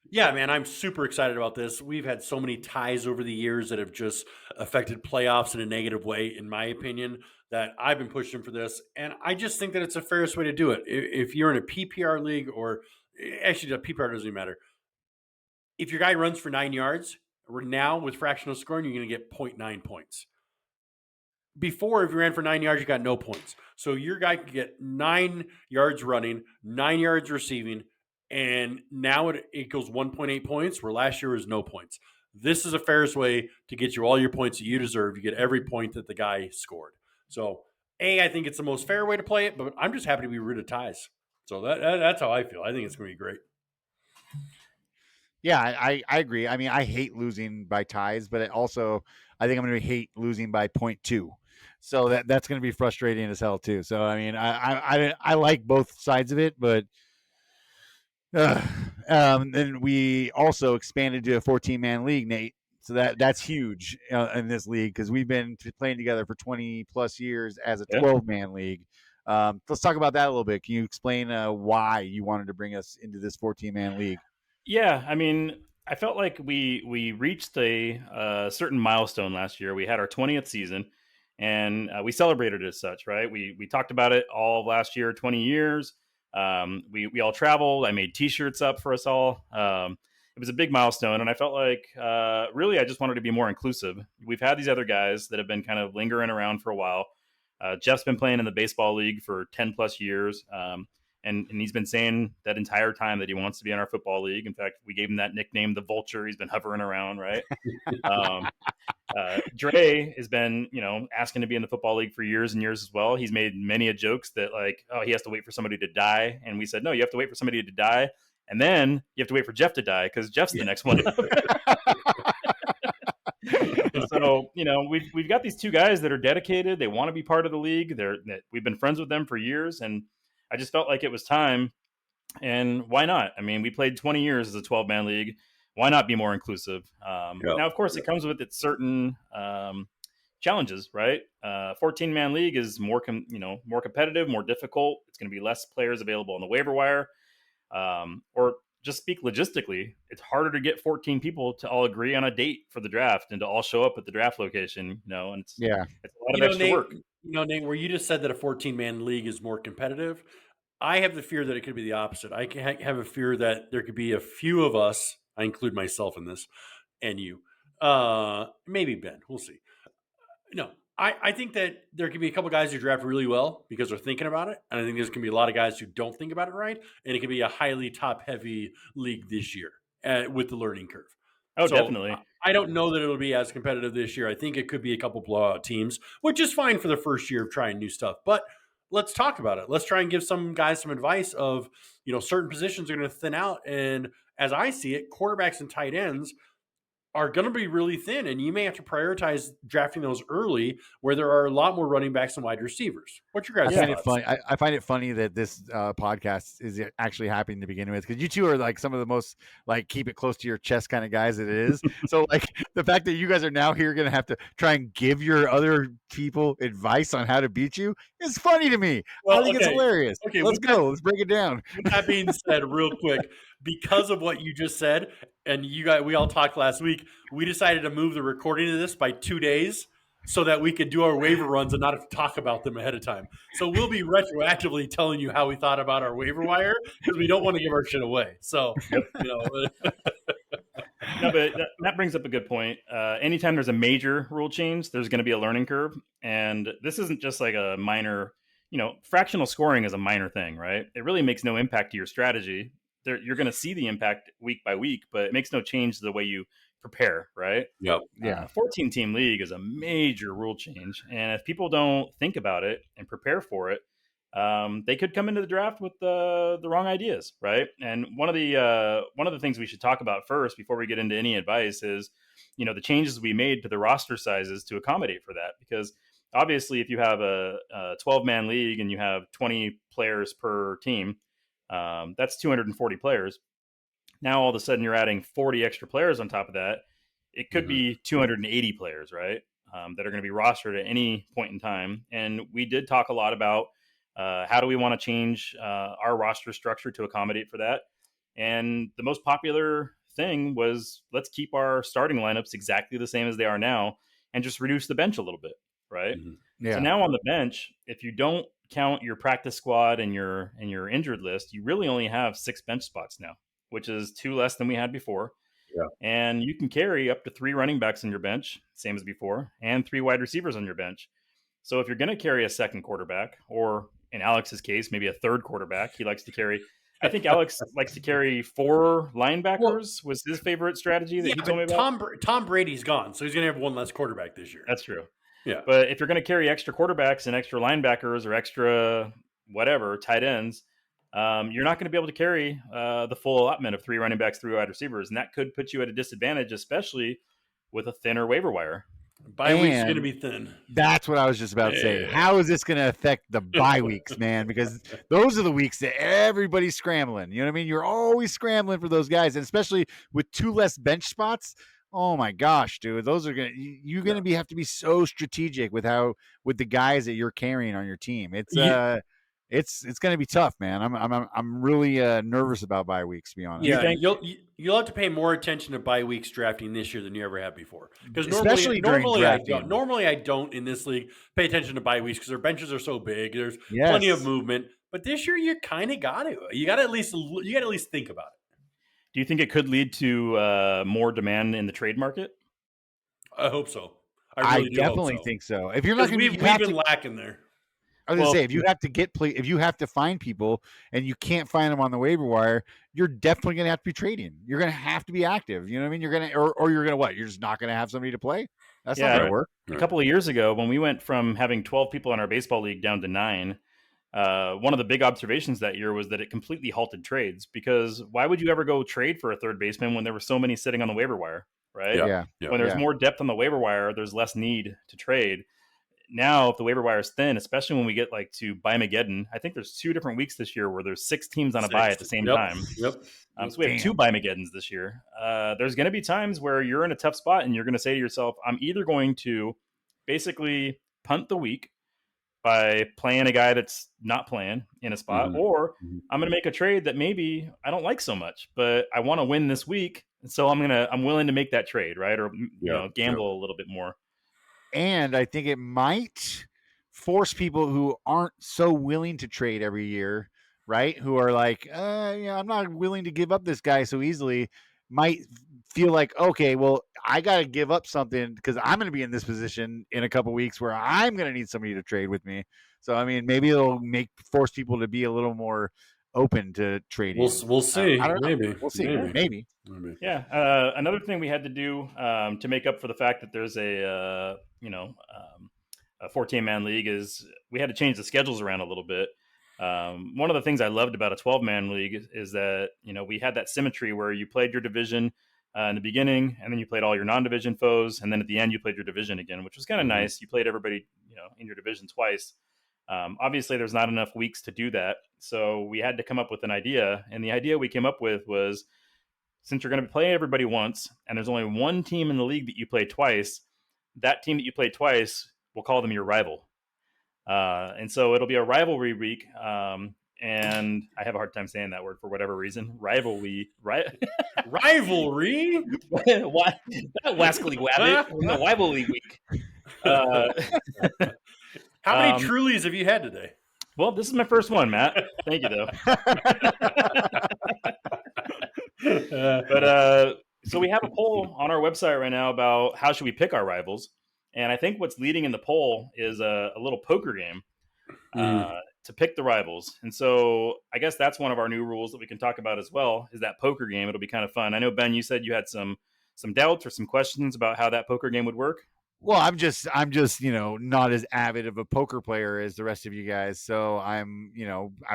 Yeah, man, I'm super excited about this. We've had so many ties over the years that have just affected playoffs in a negative way, in my opinion, that I've been pushing for this. And I just think that it's the fairest way to do it. If you're in a PPR league, or actually, the PPR doesn't even matter. If your guy runs for 9 yards, now with fractional scoring, you're going to get 0.9 points. Before, if you ran for 9 yards, you got no points. So your guy could get 9 yards running, 9 yards receiving, and now it goes 1.8 points, where last year was no points. This is the fairest way to get you all your points that you deserve. You get every point that the guy scored. So, I think it's the most fair way to play it, but I'm just happy to be rid of ties. So that's how I feel. I think it's going to be great. Yeah, I agree. I mean, I hate losing by ties, but also I think I'm going to hate losing by 0.2. So that's going to be frustrating as hell too. So I mean, I like both sides of it, but and we also expanded to a 14-man league, Nate. So that's huge in this league because we've been playing together for 20 plus years as a 12-man league. Let's talk about that a little bit. Can you explain why you wanted to bring us into this 14-man league? Yeah, I mean, I felt like we reached a certain milestone last year. We had our 20th season, and we celebrated it as such, right? We talked about it all of last year, 20 years. We all traveled. I made T-shirts up for us all. It was a big milestone, and I felt like really I just wanted to be more inclusive. We've had these other guys that have been kind of lingering around for a while. Jeff's been playing in the baseball league for 10 plus years. And he's been saying that entire time that he wants to be in our football league. In fact, we gave him that nickname, the Vulture. He's been hovering around, right? Dre has been, asking to be in the football league for years and years as well. He's made many a jokes that like, oh, he has to wait for somebody to die. And we said, no, you have to wait for somebody to die. And then you have to wait for Jeff to die because Jeff's the next one. So, we've got these two guys that are dedicated. They want to be part of the league. We've been friends with them for years. And I just felt like it was time. And why not? I mean, we played 20 years as a 12-man league. Why not be more inclusive? Now, of course, it comes with its certain challenges, right? 14-man league is more competitive, more difficult. It's going to be less players available on the waiver wire. Or just speak logistically, it's harder to get 14 people to all agree on a date for the draft and to all show up at the draft location, and it's a lot of extra work. Nate, where you just said that a 14-man league is more competitive, I have the fear that it could be the opposite. I have a fear that there could be a few of us, I include myself in this, and you, maybe Ben, we'll see. No, I think that there could be a couple guys who draft really well because they're thinking about it. And I think there's going to be a lot of guys who don't think about it right. And it could be a highly top-heavy league this year with the learning curve. Oh, so definitely. I don't know that it'll be as competitive this year. I think it could be a couple blowout teams, which is fine for the first year of trying new stuff. But let's talk about it. Let's try and give some guys some advice of, certain positions are going to thin out. And as I see it, quarterbacks and tight ends are going to be really thin, and you may have to prioritize drafting those early where there are a lot more running backs and wide receivers. What's your guys' thoughts? I find it funny that this podcast is actually happening to begin with, because you two are like some of the most like keep it close to your chest kind of guys it is. So like the fact that you guys are now here going to have to try and give your other people advice on how to beat you is funny to me. Well, I think it's hilarious. Okay, let's go. Let's break it down. With that being said, real quick, because of what you just said, and we all talked last week, we decided to move the recording of this by 2 days so that we could do our waiver runs and not have to talk about them ahead of time. So we'll be retroactively telling you how we thought about our waiver wire because we don't want to give our shit away. So, No, but that brings up a good point. Anytime there's a major rule change, there's going to be a learning curve. And this isn't just like a minor, fractional scoring is a minor thing, right? It really makes no impact to your strategy. You're going to see the impact week by week, but it makes no change to the way you prepare, right? Yep. Yeah. 14-team league is a major rule change. And if people don't think about it and prepare for it, they could come into the draft with the wrong ideas, right? And one of the things we should talk about first before we get into any advice is, the changes we made to the roster sizes to accommodate for that. Because obviously if you have a 12-man league and you have 20 players per team, that's 240 players. Now all of a sudden you're adding 40 extra players on top of that. It could be 280 players, right? That are going to be rostered at any point in time. And we did talk a lot about how do we want to change our roster structure to accommodate for that. And the most popular thing was let's keep our starting lineups exactly the same as they are now and just reduce the bench a little bit, right? Mm-hmm. Yeah. So now on the bench, if you don't count your practice squad and your injured list, you really only have 6 bench spots now, which is 2 less than we had before. Yeah. And you can carry up to 3 running backs on your bench, same as before, and 3 wide receivers on your bench. So if you're going to carry a second quarterback, or in Alex's case, maybe a third quarterback, he likes to carry. I think Alex likes to carry 4 linebackers was his favorite strategy that he told me about. Tom Brady's gone, so he's going to have 1 less quarterback this year. That's true. Yeah. But if you're going to carry extra quarterbacks and extra linebackers or extra whatever, tight ends, you're not going to be able to carry the full allotment of 3 running backs, 3 wide receivers. And that could put you at a disadvantage, especially with a thinner waiver wire. Bye week's going to be thin. That's what I was just about to say. How is this going to affect the bye weeks, man? Because those are the weeks that everybody's scrambling. You know what I mean? You're always scrambling for those guys, and especially with 2 less bench spots. Oh my gosh, dude! Those are you're gonna have to be so strategic with the guys that you're carrying on your team. It's gonna be tough, man. I'm really nervous about bye weeks, to be honest. Yeah, you'll have to pay more attention to bye weeks drafting this year than you ever have before. Because normally I don't in this league pay attention to bye weeks because their benches are so big. There's plenty of movement, but this year you kind of got to. You got to at least think about it. Do you think it could lead to more demand in the trade market? I hope so. I definitely think so. If you're not going to, we've been lacking there. I was gonna say, if you have to if you have to find people and you can't find them on the waiver wire, you're definitely gonna have to be trading. You're gonna have to be active. You know what I mean? You're gonna, or you're gonna what? You're just not gonna have somebody to play. That's not gonna work. A couple of years ago, when we went from having 12 people in our baseball league down to 9, one of the big observations that year was that it completely halted trades. Because why would you ever go trade for a third baseman when there were so many sitting on the waiver wire, right? When there's more depth on the waiver wire, there's less need to trade. Now, if the waiver wire is thin, especially when we get like to Buymageddon, I think there's 2 different weeks this year where there's 6 teams on a bye at the same time. So we have 2 Buymageddons this year. There's going to be times where you're in a tough spot and you're going to say to yourself, I'm either going to basically punt the week by playing a guy that's not playing in a spot, or I'm going to make a trade that maybe I don't like so much, but I want to win this week. And so I'm willing to make that trade, right? Or gamble a little bit more. And I think it might force people who aren't so willing to trade every year, right? Who are like, I'm not willing to give up this guy so easily, might feel like, okay, well, I got to give up something because I'm going to be in this position in a couple of weeks where I'm going to need somebody to trade with me. So, I mean, maybe it'll force people to be a little more open to trading. We'll see. I don't know. Maybe. We'll see. Maybe. Yeah. Another thing we had to do to make up for the fact that there's a 14-man league is we had to change the schedules around a little bit. One of the things I loved about a 12-man league is that, we had that symmetry where you played your division in the beginning, and then you played all your non-division foes, and then at the end you played your division again, which was kind of nice. You played everybody, in your division twice. Obviously, there's not enough weeks to do that, so we had to come up with an idea, and the idea we came up with was, since you're going to play everybody once, and there's only one team in the league that you play twice, that team that you play twice, we'll call them your rival. And so it'll be a rivalry week. And I have a hard time saying that word for whatever reason. Rivalry. Rivalry? Why? That wascally wabbit. The rivalry week. How many Trulies have you had today? Well, this is my first one, Matt. Thank you, though. But so we have a poll on our website right now about how should we pick our rivals. And I think what's leading in the poll is a little poker game to pick the rivals. And so I guess that's one of our new rules that we can talk about as well, is that poker game. It'll be kind of fun. I know, Ben, you said you had some doubts or some questions about how that poker game would work. Well, I'm just, not as avid of a poker player as the rest of you guys. So I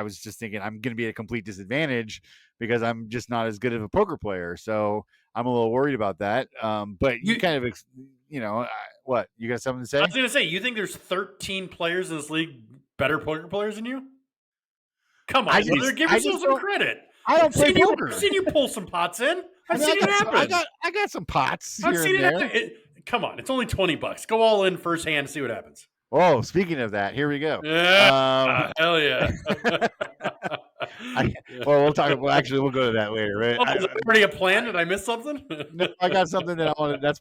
was just thinking I'm going to be at a complete disadvantage because I'm just not as good of a poker player. So I'm a little worried about that. But you kind of, what? You got something to say? I was going to say, you think there's 13 players in this league better poker players than you? Come on, brother, give yourself some credit. I don't play poker. I've seen you pull some pots in. I've seen it happen. I got some pots I've here seen and it there. happen. Come on, it's only $20. Go all in first hand and see what happens. Oh, speaking of that, here we go. Hell yeah. We'll talk about. Actually, we'll go to that later. Right? Is that already a plan? Did I miss something? No, I got something that I wanted. That's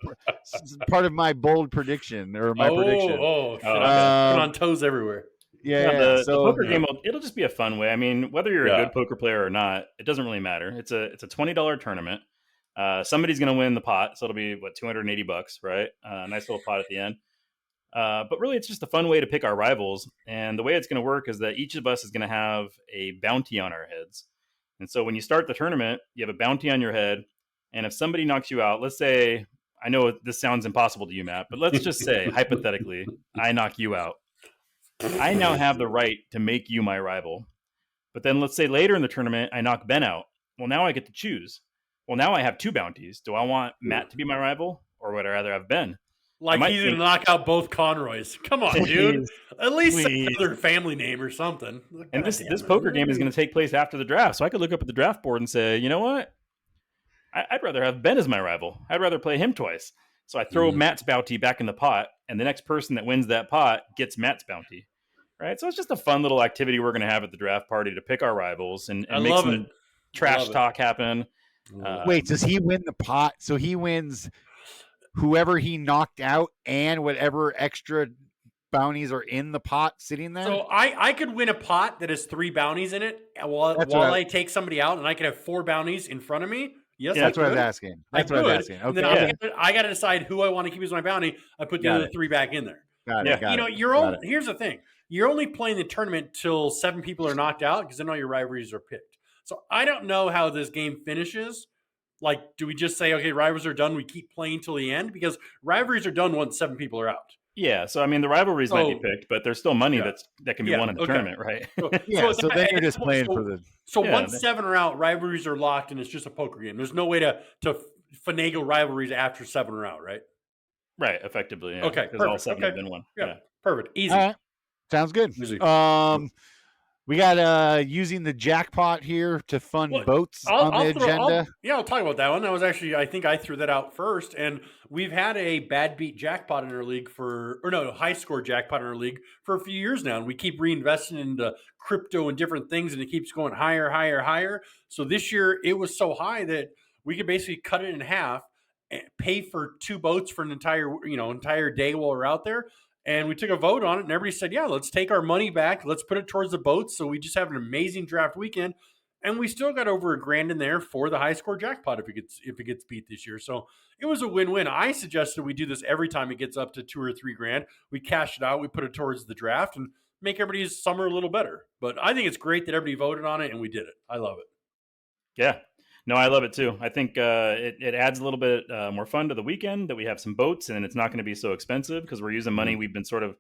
part of my bold prediction or my prediction. Put on toes everywhere. The poker game, it'll just be a fun way. I mean, whether you're a good poker player or not, it doesn't really matter. It's a $20 tournament. Somebody's going to win the pot, so it'll be $280, right? Nice little pot at the end. But really, it's just a fun way to pick our rivals. And the way it's going to work is that each of us is going to have a bounty on our heads. And so when you start the tournament, you have a bounty on your head. And if somebody knocks you out, let's say, I know this sounds impossible to you, Matt, but let's just say, hypothetically, I knock you out. I now have the right to make you my rival. But then let's say later in the tournament, I knock Ben out. Well, now I get to choose. Well, now I have 2 bounties. Do I want Matt to be my rival, or would I rather have Ben? Like he's going to knock out both Conroys. Come on, dude. At least another family name or something. And this poker game is going to take place after the draft. So I could look up at the draft board and say, you know what? I'd rather have Ben as my rival. I'd rather play him twice. So I throw Matt's bounty back in the pot, and the next person that wins that pot gets Matt's bounty. Right? So it's just a fun little activity we're going to have at the draft party to pick our rivals and make some trash talk happen. Wait, does he win the pot? So he wins whoever he knocked out and whatever extra bounties are in the pot sitting there? So I could win a pot that has 3 bounties in it while I take somebody out, and I could have 4 bounties in front of me. Yes, that's what I was asking. That's what I was asking. Okay. I got to decide who I want to keep as my bounty. I put the other 3 back in there. Got Yeah, it. here's the thing: you're only playing the tournament till 7 people are knocked out because then all your rivalries are picked. So I don't know how this game finishes. Like, do we just say, okay, rivalries are done, we keep playing till the end? Because rivalries are done once 7 people are out. Yeah, so I mean, the rivalries might be picked, but there's still money that can be won in the tournament, right? So then you're just playing for the. So once 7 are out, rivalries are locked, and it's just a poker game. There's no way to finagle rivalries after 7 are out, right? Right, effectively. Yeah, okay, because all 7 have been won. Yeah, perfect, easy. All right. Sounds good. Easy. We got using the jackpot here to fund boats on the agenda. I'll talk about that one. That was actually, I think I threw that out first. And we've had a bad beat jackpot in our league high score jackpot in our league for a few years now. And we keep reinvesting into crypto and different things, and it keeps going higher, higher, higher. So this year it was so high that we could basically cut it in half and pay for 2 boats for an entire day while we're out there. And we took a vote on it, and everybody said, yeah, let's take our money back. Let's put it towards the boats. So we just have an amazing draft weekend. And we still got over $1,000 in there for the high score jackpot if it gets beat this year. So it was a win-win. I suggested we do this every time it gets up to $2,000 or $3,000. We cash it out. We put it towards the draft and make everybody's summer a little better. But I think it's great that everybody voted on it, and we did it. I love it. Yeah. No, I love it too. I think it adds a little bit more fun to the weekend that we have some boats, and it's not going to be so expensive because we're using money we've been sort of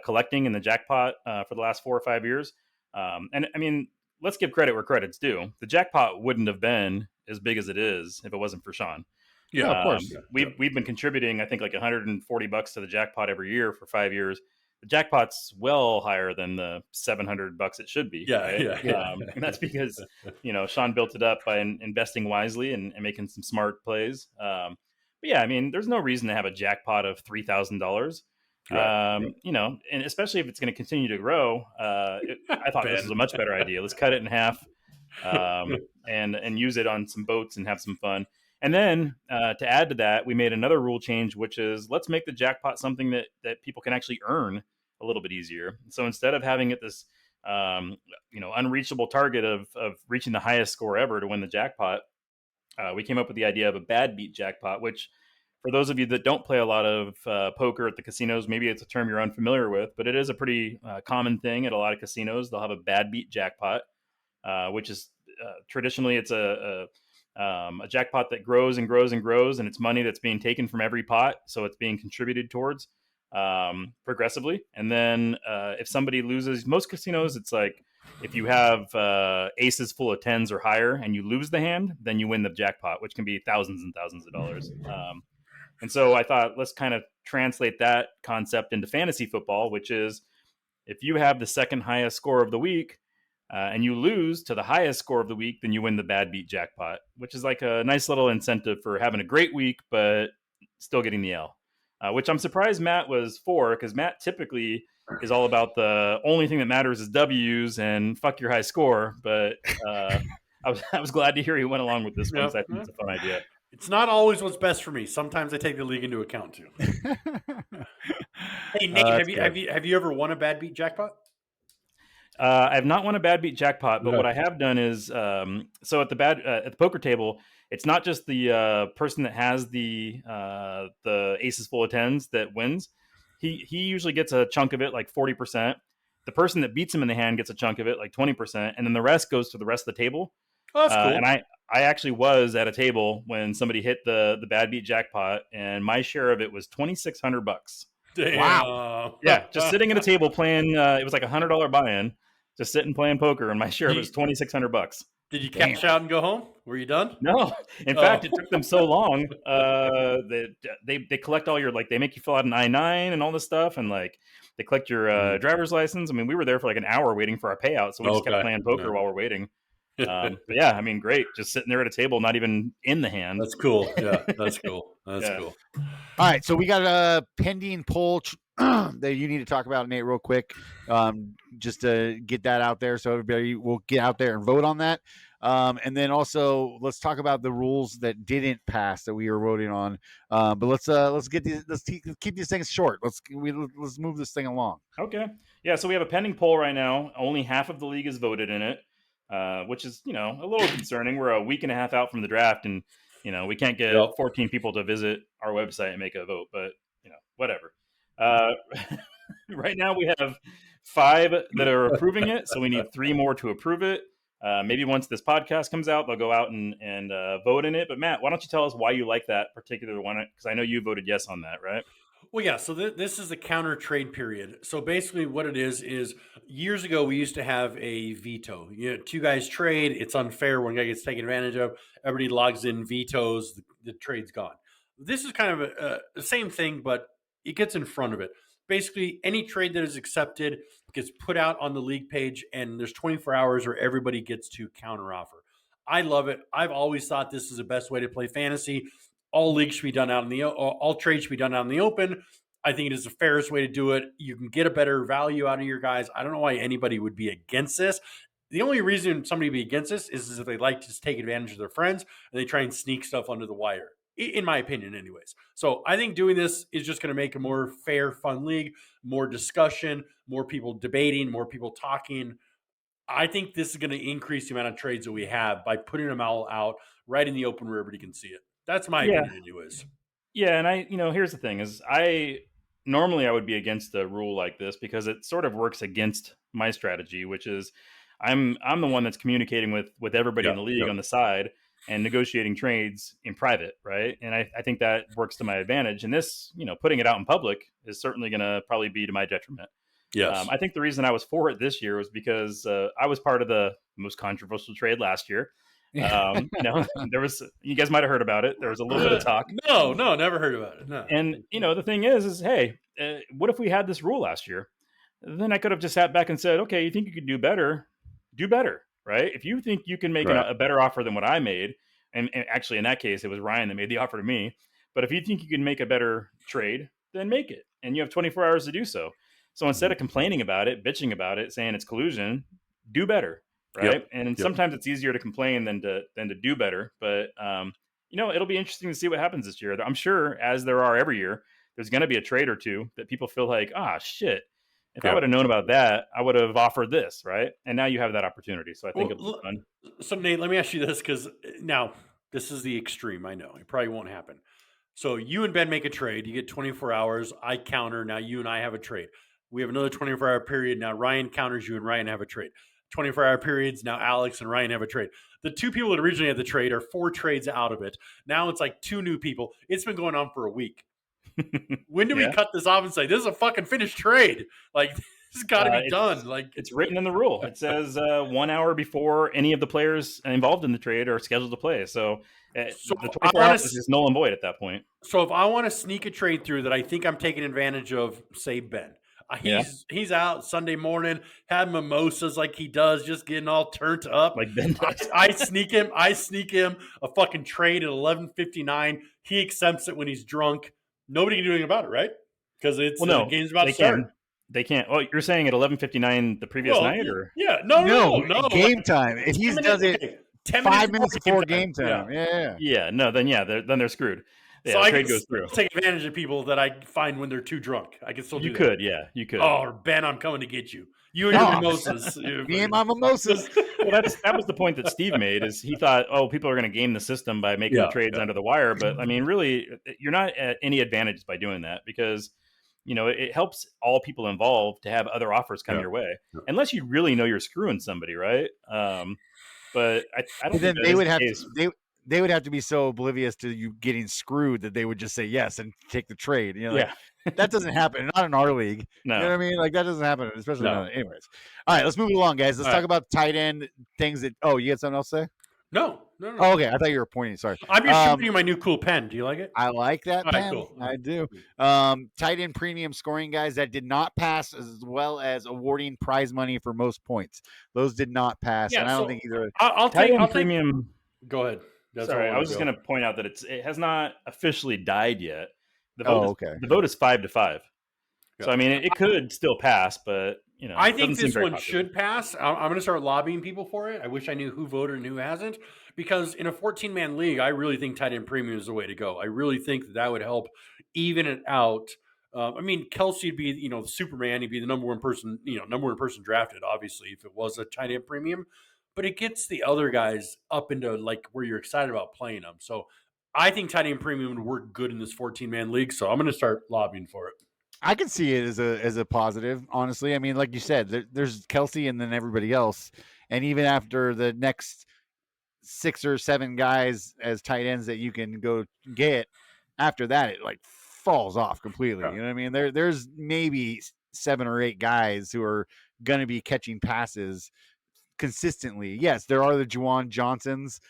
collecting in the jackpot for the last 4 or 5 years. And I mean, let's give credit where credit's due. The jackpot wouldn't have been as big as it is if it wasn't for Sean. Yeah, of course. We've been contributing, I think, like $140 to the jackpot every year for 5 years. The jackpot's well higher than the $700 it should be. Yeah, right? yeah. And that's because Sean built it up by investing wisely and making some smart plays. But yeah, I mean, there's no reason to have a jackpot of $3,000. And especially if it's going to continue to grow. I thought this was a much better idea. Let's cut it in half and use it on some boats and have some fun. And then to add to that, we made another rule change, which is let's make the jackpot something that people can actually earn a little bit easier. So instead of having it this unreachable target of reaching the highest score ever to win the jackpot, we came up with the idea of a bad beat jackpot, which for those of you that don't play a lot of poker at the casinos, maybe it's a term you're unfamiliar with, but it is a pretty common thing at a lot of casinos. They'll have a bad beat jackpot, which is traditionally it's a jackpot that grows and grows and grows, and it's money that's being taken from every pot, so it's being contributed towards progressively. And then if somebody loses, most casinos, it's like if you have aces full of 10s or higher and you lose the hand, then you win the jackpot, which can be thousands and thousands of dollars. And so I thought, let's kind of translate that concept into fantasy football, which is if you have the second highest score of the week and you lose to the highest score of the week, then you win the bad beat jackpot, which is like a nice little incentive for having a great week, but still getting the L, which I'm surprised Matt was for, because Matt typically is all about the only thing that matters is W's and fuck your high score. But I was glad to hear he went along with this one. I think it's a fun idea. It's not always what's best for me. Sometimes I take the league into account too. Hey Nate, have you ever won a bad beat jackpot? I have not won a bad beat jackpot, but what I have done is so at the poker table, it's not just the person that has the aces full of 10s that wins. He usually gets a chunk of it, like 40%. The person that beats him in the hand gets a chunk of it, like 20%, and then the rest goes to the rest of the table. Oh, that's cool. And I actually was at a table when somebody hit the bad beat jackpot, and my share of it was $2,600. Damn. Wow! Yeah, just sitting at a table playing. It was like $100 buy-in, just sitting playing poker, and my share of it was $2,600. Did you cash out and go home? Were you done? No. In fact, it took them so long. They collect all your, like, they make you fill out an I-9 and all this stuff, and like they collect your driver's license. I mean, we were there for like an hour waiting for our payout, so we just kept playing poker while we're waiting. But yeah, I mean, great. Just sitting there at a table, not even in the hand. That's cool. Yeah, that's cool. That's cool. All right, so we got a pending poll that you need to talk about, Nate, real quick, just to get that out there so everybody will get out there and vote on that. And then also let's talk about the rules that didn't pass that we were voting on. But let's keep these things short. Let's move this thing along. Okay. Yeah. So we have a pending poll right now. Only half of the league has voted in it, which is, a little concerning. We're a week and a half out from the draft, and we can't get 14 people to visit our website and make a vote. But whatever. Right now we have 5 that are approving it, so we need 3 more to approve it. Maybe once this podcast comes out, they'll go out and vote in it. But Matt, why don't you tell us why you like that particular one? Because I know you voted yes on that, right? Well, yeah. So this is the counter trade period. So basically, what it is years ago we used to have a veto. You know, 2 guys trade. It's unfair. One guy gets taken advantage of. Everybody logs in, vetoes. The trade's gone. This is kind of the same thing, but it gets in front of it. Basically, any trade that is accepted gets put out on the league page, and there's 24 hours where everybody gets to counteroffer. I love it. I've always thought this is the best way to play fantasy. All leagues should be done out in the all trades should be done out in the open. I think it is the fairest way to do it. You can get a better value out of your guys. I don't know why anybody would be against this. The only reason somebody would be against this is if they like to just take advantage of their friends and they try and sneak stuff under the wire, in my opinion anyways. So I think doing this is just going to make a more fair, fun league, more discussion, more people debating, more people talking. I think this is going to increase the amount of trades that we have by putting them all out right in the open where everybody can see it. That's my opinion anyways. Yeah, and here's the thing is normally I would be against a rule like this because it sort of works against my strategy, which is I'm the one that's communicating with everybody in the league on the side and negotiating trades in private, right? And I think that works to my advantage. And this, putting it out in public is certainly going to probably be to my detriment. Yes. I think the reason I was for it this year was because I was part of the most controversial trade last year. There was, you guys might have heard about it. There was a little bit of talk. No, never heard about it. No. And the thing is hey, what if we had this rule last year? Then I could have just sat back and said, okay, you think you could do better, right? If you think you can make a better offer than what I made, and actually in that case, it was Ryan that made the offer to me. But if you think you can make a better trade, then make it. And you have 24 hours to do so. So instead of complaining about it, bitching about it, saying it's collusion, do better. Right. And sometimes it's easier to complain than to do better. But, it'll be interesting to see what happens this year. I'm sure, as there are every year, there's going to be a trade or two that people feel like, shit, if I would have known about that, I would have offered this. Right. And now you have that opportunity. So I think it'll be fun. So, Nate, let me ask you this, because now this is the extreme. I know it probably won't happen. So you and Ben make a trade. You get 24 hours. I counter. Now you and I have a trade. We have another 24-hour period. Now Ryan counters you and Ryan have a trade. 24-hour periods. Now Alex and Ryan have a trade. The 2 people that originally had the trade are 4 trades out of it. Now it's like 2 new people. It's been going on for a week. When do we cut this off and say, this is a fucking finished trade? Like, this has got to be done. Like, it's written in the rule. It says 1 hour before any of the players involved in the trade are scheduled to play. So the 24 hours is null and void at that point. So if I want to sneak a trade through that I think I'm taking advantage of, say Ben, he's out Sunday morning, having mimosas like he does, just getting all turned up. Like Ben does. I sneak him a fucking trade at 11:59. He accepts it when he's drunk. Nobody can do anything about it, right? Because the game's about to start. They can't. Oh, you're saying at 11:59 the previous night, or no game time. If he does it 5 minutes before game time, then they're screwed. Yeah, so I trade can goes through. Take advantage of people that I find when they're too drunk. I can still do that. You could. Oh, Ben, I'm coming to get you. You and your mimosas. Me and my mimosas. Well, that was the point that Steve made. Is he thought, people are going to game the system by making the trades under the wire, but I mean, really, you're not at any advantage by doing that because it helps all people involved to have other offers come your way, unless you really know you're screwing somebody, right? But I don't. Then they would have to. They would have to be so oblivious to you getting screwed that they would just say yes and take the trade. That doesn't happen. Not in our league. No. You know what I mean? Like, that doesn't happen, especially not. Anyways. All right, let's move along, guys. Let's talk about tight end things that. Oh, you got something else to say? No. Oh, okay. I thought you were pointing. Sorry. I'm just showing you my new cool pen. Do you like it? I like that pen. Cool. I do. Tight end premium scoring guys that did not pass, as well as awarding prize money for most points. Those did not pass, and I don't think either. I'll take premium. Go ahead. Sorry, I was just going to point out that it has not officially died yet. The vote is 5-5. Yeah. So I mean, it could still pass, but I think this one should pass. I'm going to start lobbying people for it. I wish I knew who voted and who hasn't, because in a 14-man league, I really think tight end premium is the way to go. I really think that would help even it out. I mean, Kelsey would be, Superman. He'd be the number one person drafted, obviously, if it was a tight end premium. But it gets the other guys up into like where you're excited about playing them. So I think tight end premium would work good in this 14-man league. So I'm going to start lobbying for it. I can see it as a positive, honestly. I mean, like you said, there's Kelsey and then everybody else, and even after the next 6 or 7 guys as tight ends that you can go get, after that it like falls off completely. You know what I mean? There's maybe 7 or 8 guys who are going to be catching passes consistently. Yes, there are the Juwan Johnsons,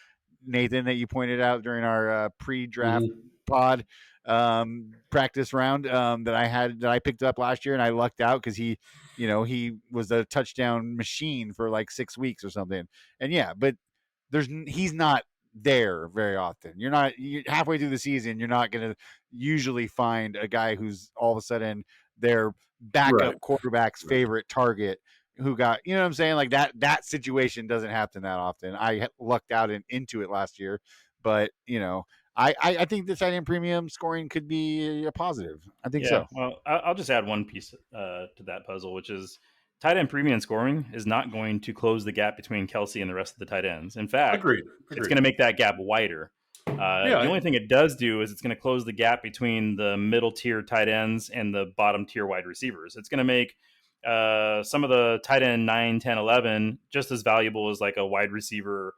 Nathan, that you pointed out during our pre-draft pod practice round that I picked up last year, and I lucked out because he was a touchdown machine for like 6 weeks or something. And yeah, but he's not there very often. You're halfway through the season, you're not going to usually find a guy who's all of a sudden their backup quarterback's favorite target who got, you know what I'm saying? Like that situation doesn't happen that often. I lucked out into it last year, but I think the tight end premium scoring could be a positive. I think so. Well, I'll just add one piece to that puzzle, which is tight end premium scoring is not going to close the gap between Kelsey and the rest of the tight ends. In fact, Agreed. It's going to make that gap wider. The only thing it does do is it's going to close the gap between the middle tier tight ends and the bottom tier wide receivers. It's going to make some of the tight end 9, 10, 11 just as valuable as like a wide receiver,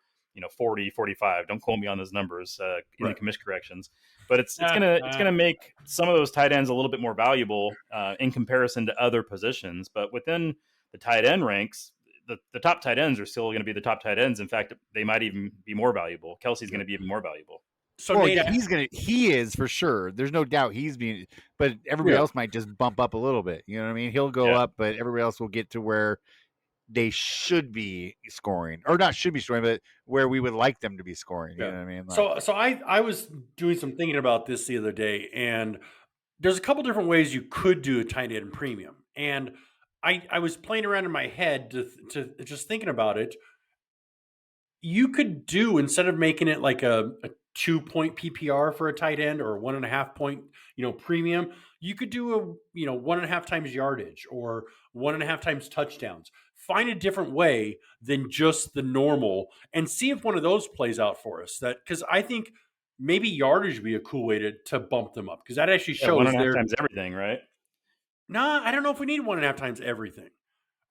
40, 45. Don't quote me on those numbers in the commission corrections. But it's gonna make some of those tight ends a little bit more valuable in comparison to other positions. But within the tight end ranks, the top tight ends are still going to be the top tight ends. In fact, they might even be more valuable. Kelsey's going to be even more valuable. So Nate, he is for sure. There's no doubt but everybody else might just bump up a little bit. You know what I mean? He'll go up, but everybody else will get to where they should be scoring, or not should be scoring, but where we would like them to be scoring. You know what I mean? So I was doing some thinking about this the other day, and there's a couple different ways you could do a tight end premium. And I was playing around in my head to just thinking about it. You could do, instead of making it like a 2-point PPR for a tight end or a 1.5 point, premium, you could do a, 1.5 times yardage or 1.5 times touchdowns. Find a different way than just the normal and see if one of those plays out for us. Because I think maybe yardage would be a cool way to bump them up, because that actually shows 1.5 times everything, right? Nah, I don't know if we need 1.5 times everything.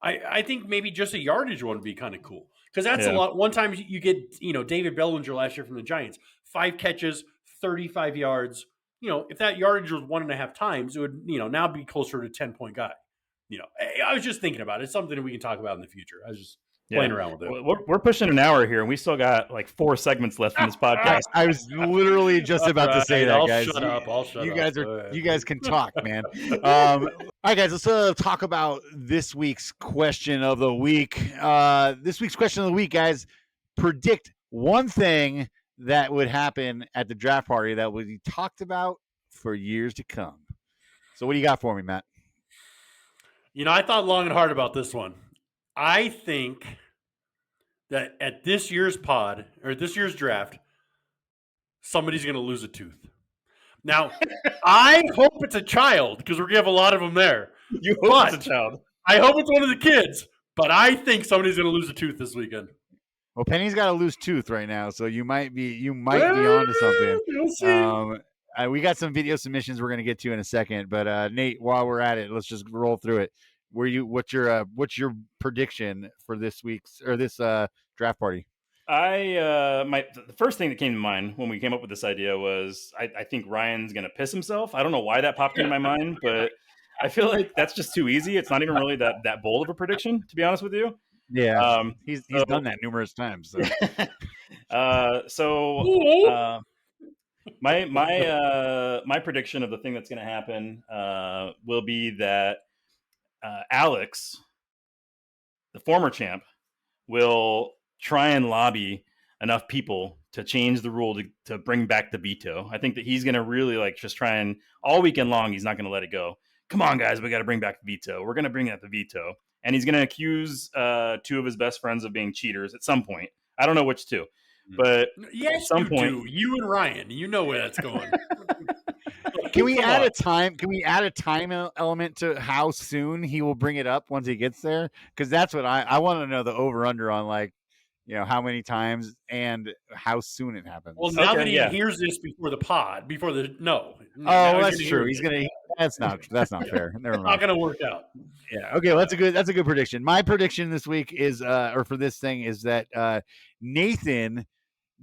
I think maybe just a yardage one would be kind of cool, because that's a lot. One time you get, David Bellinger last year from the Giants, 5 catches, 35 yards. If that yardage was 1.5 times, it would, now be closer to 10-point guy. I was just thinking about it. It's something that we can talk about in the future. I was just playing around with it. We're pushing an hour here, and we still got like 4 segments left in this podcast. I was literally just about to say that, guys. I'll shut up. You guys can talk, man. All right, guys, let's talk about this week's question of the week. This week's question of the week, guys, predict one thing that would happen at the draft party that would be talked about for years to come. So what do you got for me, Matt? I thought long and hard about this one. I think that at this year's pod, or this year's draft, somebody's going to lose a tooth. Now, I hope it's a child, because we're going to have a lot of them there. You hope it's a child. I hope it's one of the kids, but I think somebody's going to lose a tooth this weekend. Well, Penny's got a loose tooth right now, so you might be onto something. You'll see. We got some video submissions we're going to get to in a second, but Nate, while we're at it, let's just roll through it. What's your prediction for this week's or this draft party? The first thing that came to mind when we came up with this idea was I think Ryan's going to piss himself. I don't know why that popped into my mind, but I feel like that's just too easy. It's not even really that bold of a prediction, to be honest with you. Yeah, he's done that numerous times. So. My prediction of the thing that's going to happen will be that Alex, the former champ, will try and lobby enough people to change the rule to bring back the veto. I think that he's going to really just try and all weekend long, he's not going to let it go. Come on, guys, we got to bring back the veto. We're going to bring back the veto. And he's going to accuse 2 of his best friends of being cheaters at some point. I don't know which 2. But yes, at some point, you and Ryan, you know where that's going. Can we add a time? Can we add a time element to how soon he will bring it up once he gets there? Because that's what I want to know, the over under on how many times and how soon it happens. Well, now that he hears this before the pod, that's true. That's not fair. Never mind. Not going to work out. Yeah. Okay. Well, that's a good prediction. My prediction this week is, or for this thing is that Nathan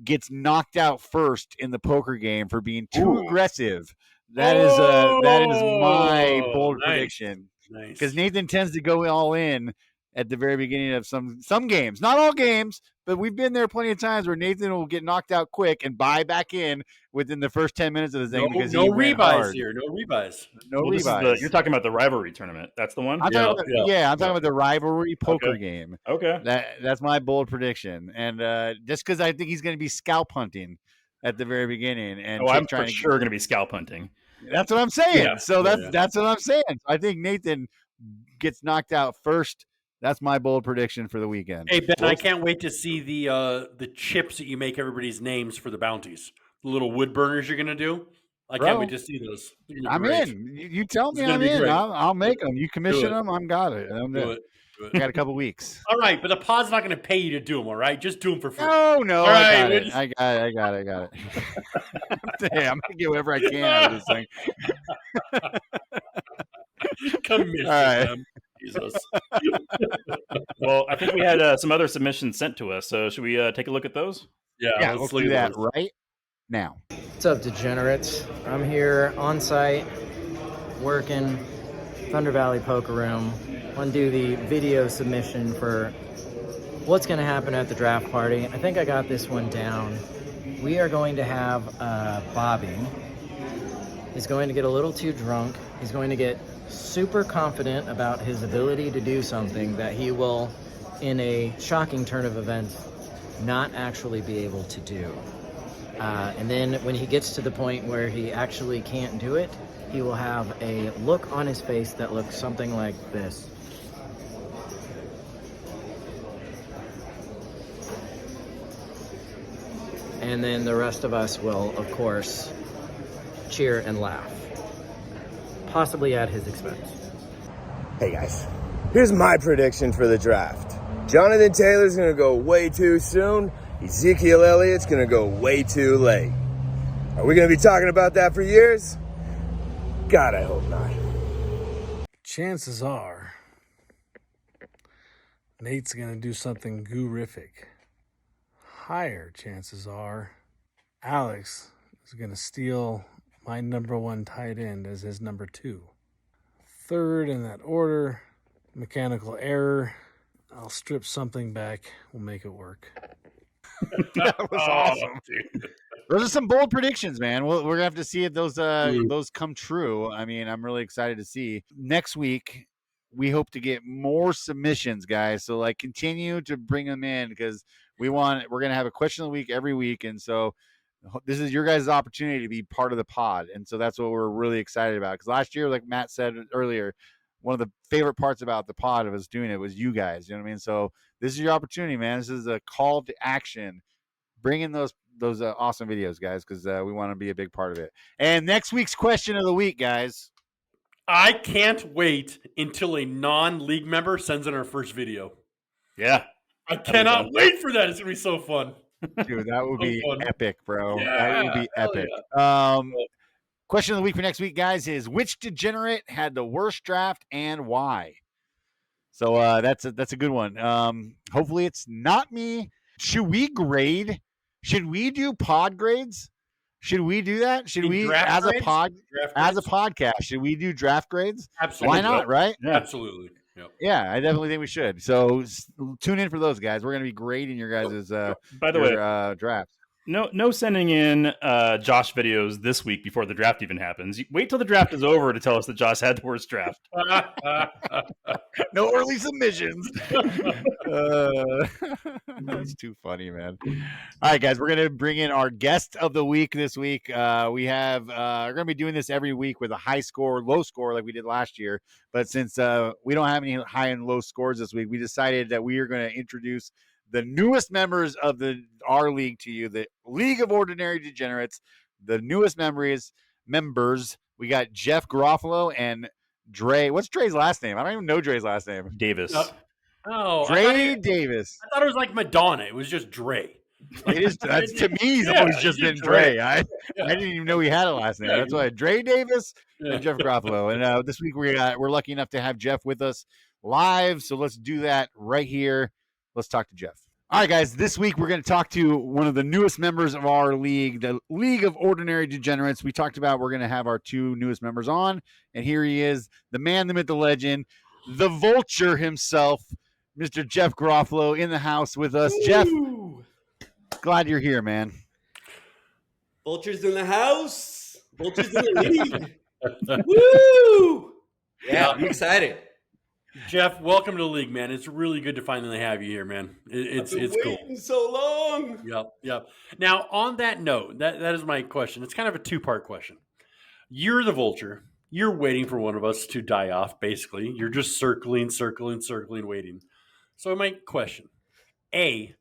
gets knocked out first in the poker game for being too aggressive. That is my bold prediction. Nice. Because Nathan tends to go all in at the very beginning of some games, not all games, but we've been there plenty of times where Nathan will get knocked out quick and buy back in within the first 10 minutes of the thing because no he went rebuys hard. here. No rebuys. No Well, rebuys. You're talking about the rivalry tournament. That's the one. I'm talking about the rivalry poker game. Okay. That's my bold prediction, and just because I think he's going to be scalp hunting at the very beginning, and I'm for sure going to be scalp hunting. That's what I'm saying. Yeah. So that's what I'm saying. I think Nathan gets knocked out first. That's my bold prediction for the weekend. Hey Ben, I can't wait to see the chips that you make everybody's names for the bounties. The little wood burners you're going to do. I can't wait to see those. I'm in. You tell me I'm in. I'll make them. You commission them. I'm got it. Do it. Got a couple weeks. All right, but the pod's not going to pay you to do them. All right, just do them for free. No. All I right, got it. Hey, I'm gonna get whatever I can out of this thing. Commission. All right. Them. Jesus. Well, I think we had some other submissions sent to us. So should we take a look at those? Yeah, let's do that right now. What's up, Degenerates? I'm here on site, working Thunder Valley Poker Room. Want to do the video submission for what's going to happen at the draft party. I think I got this one down. We are going to have Bobby. He's going to get a little too drunk. He's going to get super confident about his ability to do something that he will, in a shocking turn of events, not actually be able to do. And then when he gets to the point where he actually can't do it, he will have a look on his face that looks something like this. And then the rest of us will, of course, cheer and laugh. Possibly at his expense. Hey guys, here's my prediction for the draft. Jonathan Taylor's gonna go way too soon. Ezekiel Elliott's gonna go way too late. Are we gonna be talking about that for years? God, I hope not. Chances are Nate's gonna do something goorific. Higher chances are Alex is gonna steal my number one tight end as his number two. Third in that order, mechanical error. I'll strip something back. We'll make it work. That was awesome. Those are some bold predictions, man. We're gonna have to see if those come true. I mean, I'm really excited to see. Next week, we hope to get more submissions, guys. So continue to bring them in because we're gonna have a question of the week every week, and so this is your guys' opportunity to be part of the pod. And so that's what we're really excited about. Because last year, like Matt said earlier, one of the favorite parts about the pod of us doing it was you guys. You know what I mean? So this is your opportunity, man. This is a call to action. Bring in those awesome videos, guys, because we want to be a big part of it. And next week's question of the week, guys. I can't wait until a non-league member sends in our first video. Yeah. I cannot wait for that. It's going to be so fun. Dude, that would be epic, bro. Yeah, that would be epic. Yeah. Question of the week for next week, guys, is which degenerate had the worst draft and why? So that's a good one. Hopefully it's not me. Should we grade? Should we do pod grades? Should we do that? Should we, as a podcast, should we do draft grades? Absolutely. Why not, right? Yeah. Absolutely. Yep. Yeah, I definitely think we should. So tune in for those, guys. We're going to be grading your guys' by the way, drafts. No sending in Josh videos this week before the draft even happens. Wait till the draft is over to tell us that Josh had the worst draft. No early submissions. That's too funny, man. All right, guys, we're going to bring in our guest of the week this week. We're going to be doing this every week with a high score, low score like we did last year. But since we don't have any high and low scores this week, we decided that we are going to introduce the newest members of our league to you, the League of Ordinaree Degenerates. The newest members. We got Jeff Garofalo and Dre. What's Dre's last name? I don't even know Dre's last name. Davis. Oh, Dre Davis. I thought it was like Madonna. It was just Dre. It is. That's to me. He's always just been Dre. I didn't even know he had a last name. That's why Dre Davis and Jeff Garofalo. And this week we're lucky enough to have Jeff with us live. So let's do that right here. Let's talk to Jeff. All right, guys. This week we're going to talk to one of the newest members of our league, the League of Ordinaree Degenerates. We talked about we're going to have our two newest members on, and here he is, the man, the myth, the legend, the Vulture himself, Mr. Jeff Garofalo, in the house with us. Ooh. Jeff, glad you're here, man. Vultures in the house. Vultures in the league. Woo! Yeah, I'm excited. Jeff, welcome to the league, man. It's really good to finally have you here, man. It's cool. Waiting so long. Yep. Now, on that note, that is my question. It's kind of a two-part question. You're the Vulture. You're waiting for one of us to die off, basically. You're just circling, waiting. So my question, A,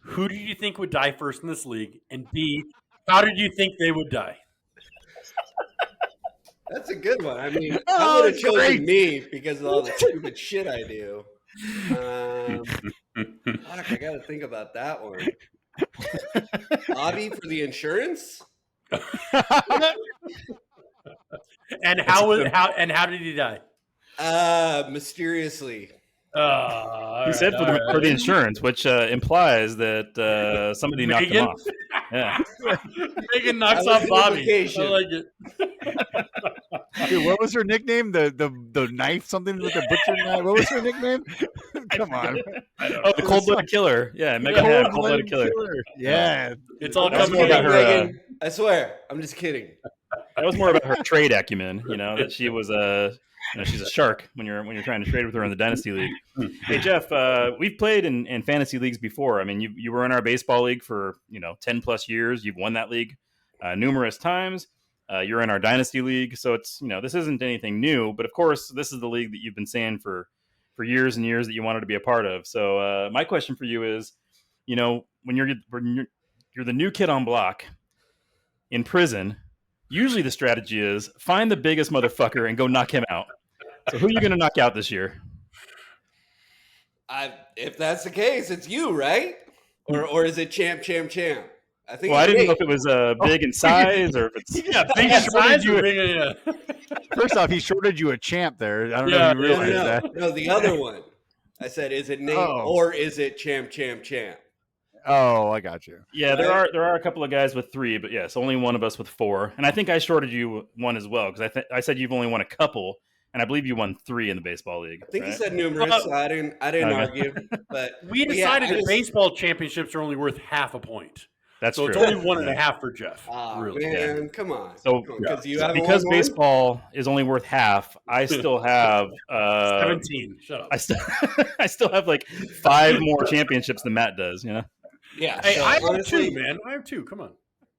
who did you think would die first in this league? And B, how did you think they would die? That's a good one. I mean, I would have chosen me because of all the stupid shit I do. Fuck, I got to think about that one. Bobby for the insurance? And how did he die? Mysteriously. He said for the insurance, which implies that somebody knocked him off. Yeah, Megan knocks off Bobby. I like it. Dude, what was her nickname? The knife, something with the butcher knife. What was her nickname? Come on. The cold-blooded killer. Yeah, Megan had a cold-blooded killer. Yeah, it's all coming about her. I swear, I'm just kidding. That was more about her trade acumen. That she was she's a shark when you're trying to trade with her in the Dynasty League. Hey, Jeff, we've played in fantasy leagues before. I mean, you were in our baseball league for 10 plus years. You've won that league numerous times. You're in our Dynasty League, so it's this isn't anything new. But of course, this is the league that you've been saying for years and years that you wanted to be a part of. So my question for you is, when you're the new kid on block in prison, usually the strategy is find the biggest motherfucker and go knock him out. So who are you going to knock out this year? If that's the case, it's you, right? Or is it champ? I think. Well, I didn't know if it was big in size or if it's big in size. First off, he shorted you a champ there. I don't know if you realized that. No, the other one. I said, is it name or is it champ? Oh, I got you. Yeah, there are a couple of guys with 3, but yes, only one of us with 4. And I think I shorted you one as well because I said you've only won a couple, and I believe you won 3 in the baseball league. I think you said numerous, so I didn't argue. But we decided that baseball championships are only worth half a point. That's so true. It's only 1.5 for Jeff. Really. Man, come on. So because baseball is only worth half, I still have 17. Shut up. I still have like 5 more championships than Matt does. Yeah. Hey, I have 2, man. I have 2. Come on.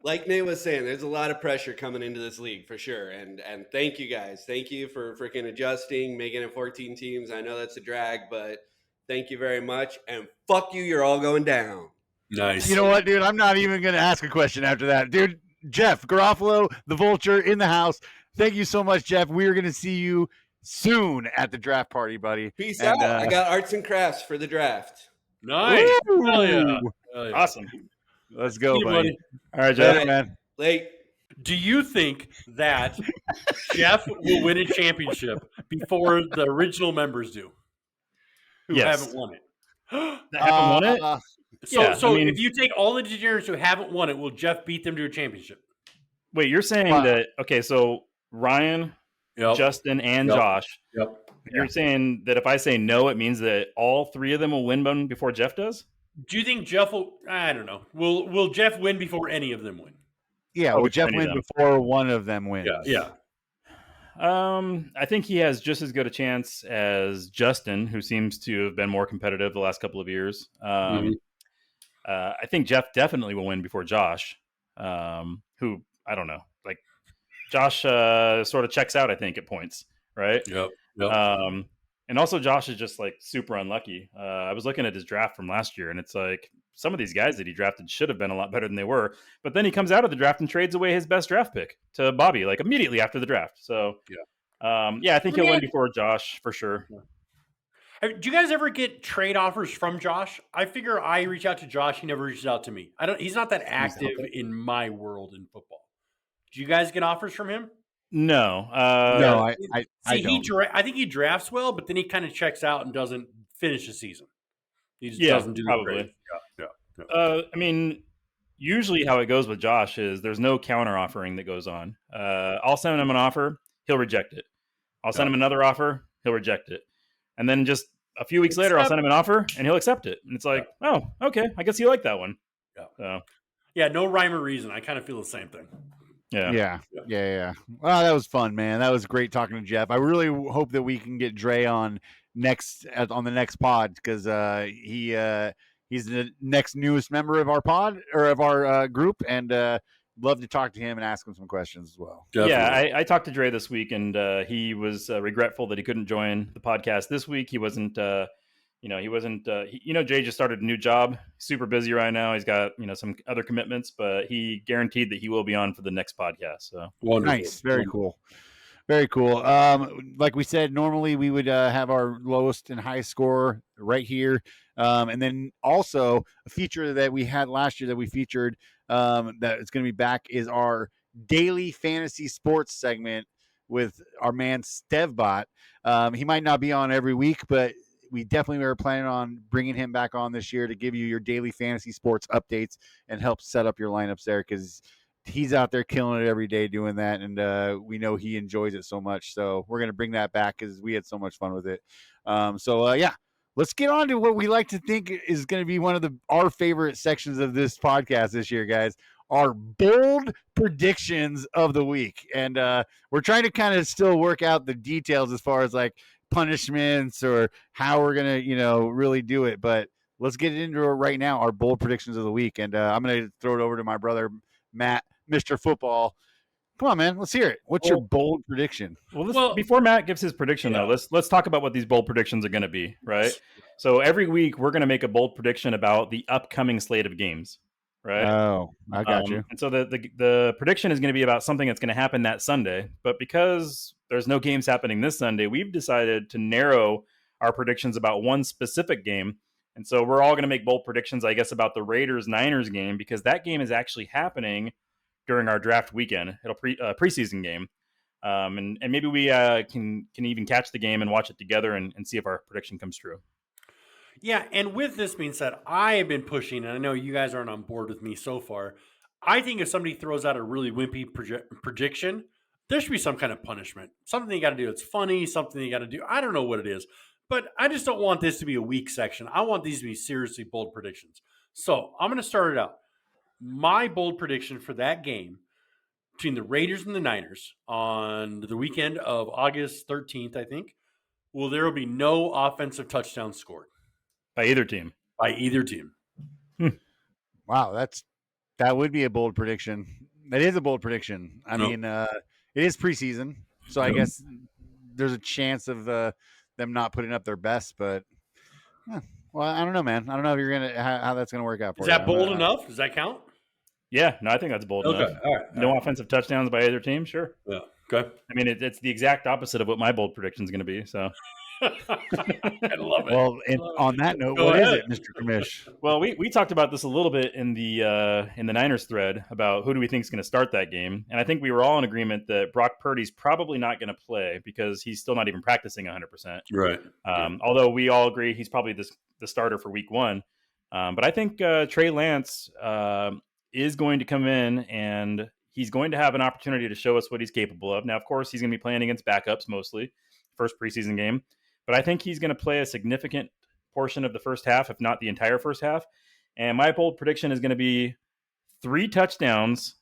Like Nate was saying, there's a lot of pressure coming into this league for sure. And thank you guys. Thank you for freaking adjusting, making it 14 teams. I know that's a drag, but thank you very much. And fuck you, you're all going down. Nice. You know what, dude? I'm not even going to ask a question after that. Dude, Jeff Garofalo, the Vulture, in the house. Thank you so much, Jeff. We are going to see you soon at the draft party, buddy. Peace out. I got arts and crafts for the draft. Nice. Hell yeah. Awesome. Let's go, buddy. All right, Jeff, man. Late. Do you think that Jeff will win a championship before the original members do? Who haven't won it? Haven't won it? So if you take all the degenerates who haven't won it, will Jeff beat them to a championship? Wait, you're saying that, okay, so Ryan, Justin, and Josh, you're saying that if I say no, it means that all 3 of them will win one before Jeff does? Do you think Jeff will, I don't know, will Jeff win before any of them win? Yeah, will Jeff win before one of them wins? Yeah. I think he has just as good a chance as Justin, who seems to have been more competitive the last couple of years. I think Jeff definitely will win before Josh, who, I don't know, like Josh sort of checks out, I think, at points, right? Yep. And also Josh is just like super unlucky. I was looking at his draft from last year, and it's like some of these guys that he drafted should have been a lot better than they were. But then he comes out of the draft and trades away his best draft pick to Bobby, like immediately after the draft. So, I think he'll win before Josh for sure. Do you guys ever get trade offers from Josh? I figure I reach out to Josh. He never reaches out to me. He's not that active in my world in football. Do you guys get offers from him? No. No, I See, don't. I think he drafts well, but then he kind of checks out and doesn't finish the season. He just Yeah, doesn't do the probably. trade. Yeah. I mean, usually how it goes with Josh is there's no counter offering that goes on. I'll send him an offer, he'll reject it. I'll send him another offer, he'll reject it. And then just a few weeks later, I'll send him an offer and he'll accept it. And it's like, oh, okay, I guess you like that one. Yeah, no rhyme or reason. I kind of feel the same thing. Yeah. Well, that was fun, man. That was great talking to Jeff. I really hope that we can get Dre on the next pod because he's the next newest member of our pod or of our group, and love to talk to him and ask him some questions as well. Definitely. Yeah, I talked to Dre this week, and he was regretful that he couldn't join the podcast this week. He wasn't. Jay just started a new job, super busy right now. He's got, some other commitments, but he guaranteed that he will be on for the next podcast. So wonderful. Nice. Very cool. Very cool. Like we said, normally we would have our lowest and highest score right here. And then also a feature that we had last year that we featured that is going to be back is our daily fantasy sports segment with our man Stevbot. He might not be on every week, but we definitely are planning on bringing him back on this year to give you your daily fantasy sports updates and help set up your lineups there because he's out there killing it every day doing that. And we know he enjoys it so much. So we're going to bring that back because we had so much fun with it. Let's get on to what we like to think is going to be one of our favorite sections of this podcast this year, guys. Our bold predictions of the week. And we're trying to kind of still work out the details as far as like punishments or how we're going to, really do it. But let's get into it right now, our bold predictions of the week. And I'm going to throw it over to my brother, Matt, Mr. Football. Come on, man. Let's hear it. What's your bold prediction? Well, before Matt gives his prediction, though, let's talk about what these bold predictions are going to be, right? So every week we're going to make a bold prediction about the upcoming slate of games, right? Oh, I got you. And so the prediction is going to be about something that's going to happen that Sunday. But because there's no games happening this Sunday, we've decided to narrow our predictions about one specific game. And so we're all going to make bold predictions, I guess, about the Raiders-Niners game because that game is actually happening during our draft weekend. It'll preseason game. And maybe we can even catch the game and watch it together and see if our prediction comes true. Yeah, and with this being said, I have been pushing, and I know you guys aren't on board with me so far. I think if somebody throws out a really wimpy prediction, there should be some kind of punishment. Something you got to do. It's funny, something you got to do. I don't know what it is, but I just don't want this to be a weak section. I want these to be seriously bold predictions. So I'm going to start it out. My bold prediction for that game between the Raiders and the Niners on the weekend of August 13th, I think, there will be no offensive touchdowns scored. By either team. Wow, that would be a bold prediction. That is a bold prediction. I mean, it is preseason, so I guess there's a chance of them not putting up their best. But well, I don't know, man. I don't know if you're gonna how that's gonna work out for you. Is that bold enough? Does that count? Yeah, no, I think that's bold enough. All right. No offensive touchdowns by either team, sure. Yeah. Okay. I mean, it's the exact opposite of what my bold prediction is going to be. So. I love it. Well, and on that note, what is it, Mr. Kamish? Well, we talked about this a little bit in the Niners thread about who do we think is going to start that game, and I think we were all in agreement that Brock Purdy's probably not going to play because he's still not even practicing 100%. Right. Although we all agree he's probably the starter for Week 1, but I think Trey Lance is going to come in and he's going to have an opportunity to show us what he's capable of. Now, of course, he's going to be playing against backups mostly, first preseason game. But I think he's going to play a significant portion of the first half, if not the entire first half. And my bold prediction is going to be 3 touchdowns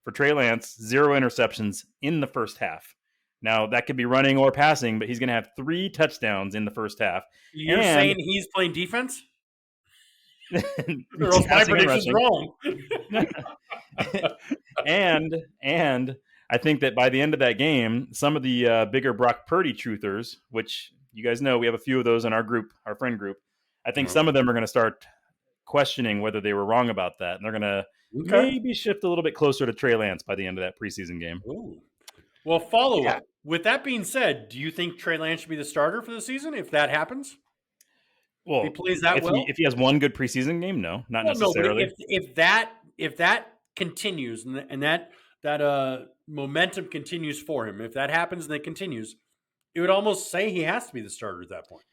for Trey Lance, 0 interceptions in the first half. Now, that could be running or passing, but he's going to have 3 touchdowns in the first half. You're saying he's playing defense? Or else my prediction's wrong. and I think that by the end of that game, some of the bigger Brock Purdy truthers, which you guys know we have a few of those in our group, our friend group, I think some of them are going to start questioning whether they were wrong about that. And they're going to maybe shift a little bit closer to Trey Lance by the end of that preseason game. Ooh. Well, follow up. With that being said, do you think Trey Lance should be the starter for the season if that happens? Well, if he plays that if he has one good preseason game, not necessarily. No, but if that continues and that momentum continues for him, if that happens and it continues, it would almost say he has to be the starter at that point.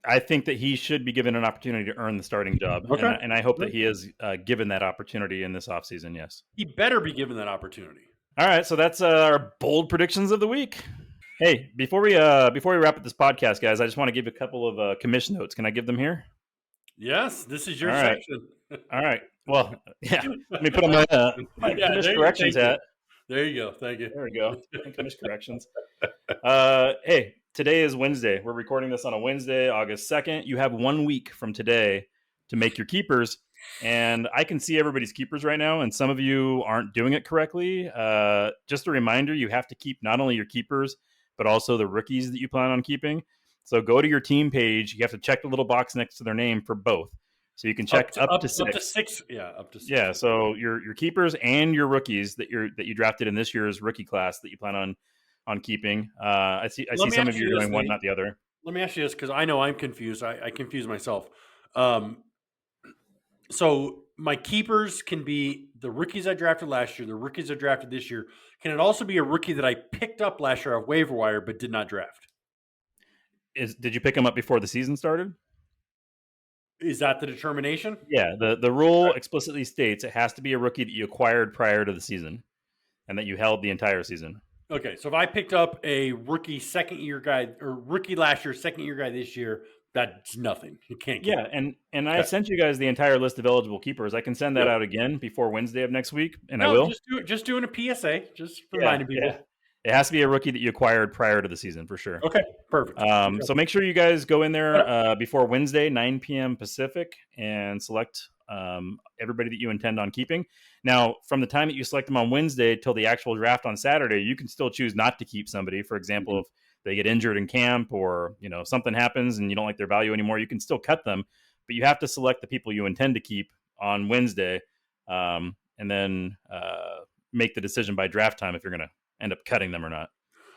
I think that he should be given an opportunity to earn the starting job. Okay. And I hope that he is given that opportunity in this offseason, yes. He better be given that opportunity. All right, so that's our bold predictions of the week. Hey, before we wrap up this podcast, guys, I just want to give a couple of commission notes. Can I give them here? Yes, this is your All right. section. All right. Well, yeah. Let me put on my commission corrections hat. There you go. Thank you. There we go. Commission corrections. Hey, today is Wednesday. We're recording this on a Wednesday, August 2nd. You have 1 week from today to make your keepers. And I can see everybody's keepers right now, and some of you aren't doing it correctly. Just a reminder, you have to keep not only your keepers, but also the rookies that you plan on keeping. So go to your team page. You have to check the little box next to their name for both. So you can check up to six. Up to six. Yeah, up to six. Yeah, so your keepers and your rookies that you drafted in this year's rookie class that you plan on keeping. I see some of you doing one, not the other. Let me ask you this, because I know I'm confused. I confuse myself. So my keepers can be the rookies I drafted last year, the rookies I drafted this year. Can it also be a rookie that I picked up last year off waiver wire but did not draft? Did you pick him up before the season started? Is that the determination? Yeah, the rule explicitly states it has to be a rookie that you acquired prior to the season and that you held the entire season. Okay, so if I picked up a rookie second-year guy, or rookie last year, second-year guy this year, that's nothing. You can't get it. And I sent you guys the entire list of eligible keepers. I can send that out again before Wednesday of next week, and I will. Just doing a PSA, just reminding people. Yeah. It has to be a rookie that you acquired prior to the season for sure. Okay, perfect. So make sure you guys go in there before Wednesday, 9 p.m. Pacific, and select everybody that you intend on keeping. Now, from the time that you select them on Wednesday till the actual draft on Saturday, you can still choose not to keep somebody. For example, if they get injured in camp or something happens and you don't like their value anymore, you can still cut them, but you have to select the people you intend to keep on Wednesday, and then make the decision by draft time if you're going to end up cutting them or not.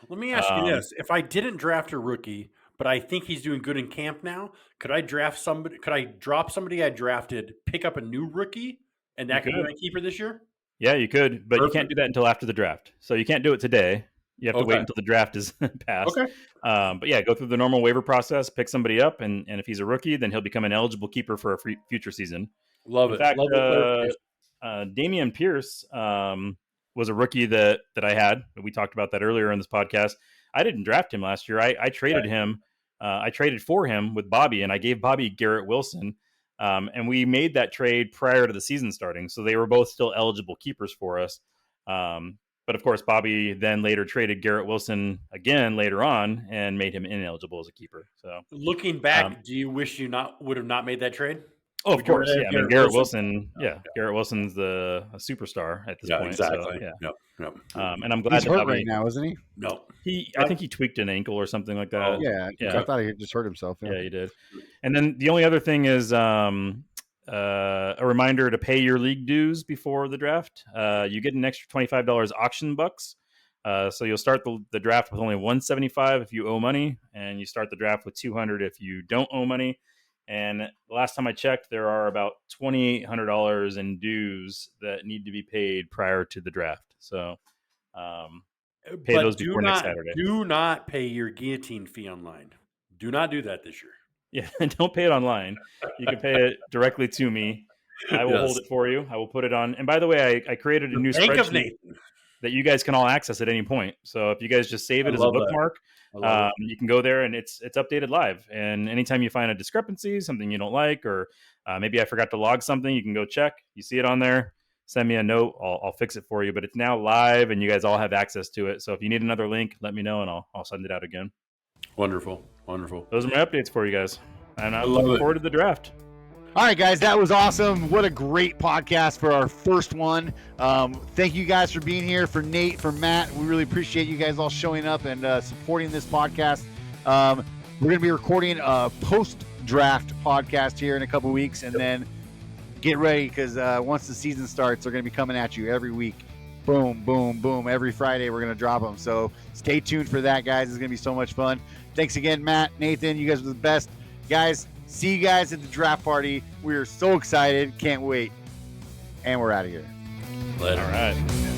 Let me ask you this. If I didn't draft a rookie, but I think he's doing good in camp now, could I draft somebody? Could I drop somebody I drafted, pick up a new rookie, and that could be my keeper this year? Yeah, you could, but you can't do that until after the draft. So you can't do it today. You have to wait until the draft is passed. Okay. But yeah, go through the normal waiver process, pick somebody up, and if he's a rookie, then he'll become an eligible keeper for a future season. In fact, Damian Pierce was a rookie that I had. We talked about that earlier in this podcast. I didn't draft him last year. I traded him. I traded for him with Bobby, and I gave Bobby Garrett Wilson. And we made that trade prior to the season starting. So they were both still eligible keepers for us. But of course, Bobby then later traded Garrett Wilson again later on and made him ineligible as a keeper. So looking back, do you wish you would have not made that trade? Oh, of course. Yeah. I mean, Garrett Wilson. Yeah. Garrett Wilson's a superstar at this point. Exactly. So, yeah. And I'm glad he's that hurt Bobby, right now, isn't he? No. I think he tweaked an ankle or something like that. Yeah. I thought he just hurt himself. Yeah, he did. And then the only other thing is a reminder to pay your league dues before the draft. You get an extra $25 auction bucks. So you'll start the draft with only $175 if you owe money, and you start the draft with $200 if you don't owe money. And the last time I checked, there are about $2,800 in dues that need to be paid prior to the draft. So pay those before next Saturday. Do not pay your guillotine fee online. Do not do that this year. Yeah, don't pay it online. You can pay it directly to me. I will hold it for you. I will put it on. And by the way, I created a new spreadsheet that you guys can all access at any point. So if you guys just save it as a bookmark, you can go there and it's updated live. And anytime you find a discrepancy, something you don't like, or maybe I forgot to log something, you can go check. You see it on there, send me a note. I'll fix it for you. But it's now live and you guys all have access to it. So if you need another link, let me know and I'll send it out again. Wonderful. Those are my updates for you guys. And I'm looking forward to the draft. All right, guys, that was awesome. What a great podcast for our first one. Thank you guys for being here. For Nate, for Matt, we really appreciate you guys all showing up and supporting this podcast. We're going to be recording a post-draft podcast here in a couple weeks, and then get ready because once the season starts, they're going to be coming at you every week. Boom, boom, boom. Every Friday, we're going to drop them. So stay tuned for that, guys. It's going to be so much fun. Thanks again, Matt, Nathan. You guys are the best. Guys, See you guys at the draft party. We are so excited. Can't wait. And we're out of here. Later. All right.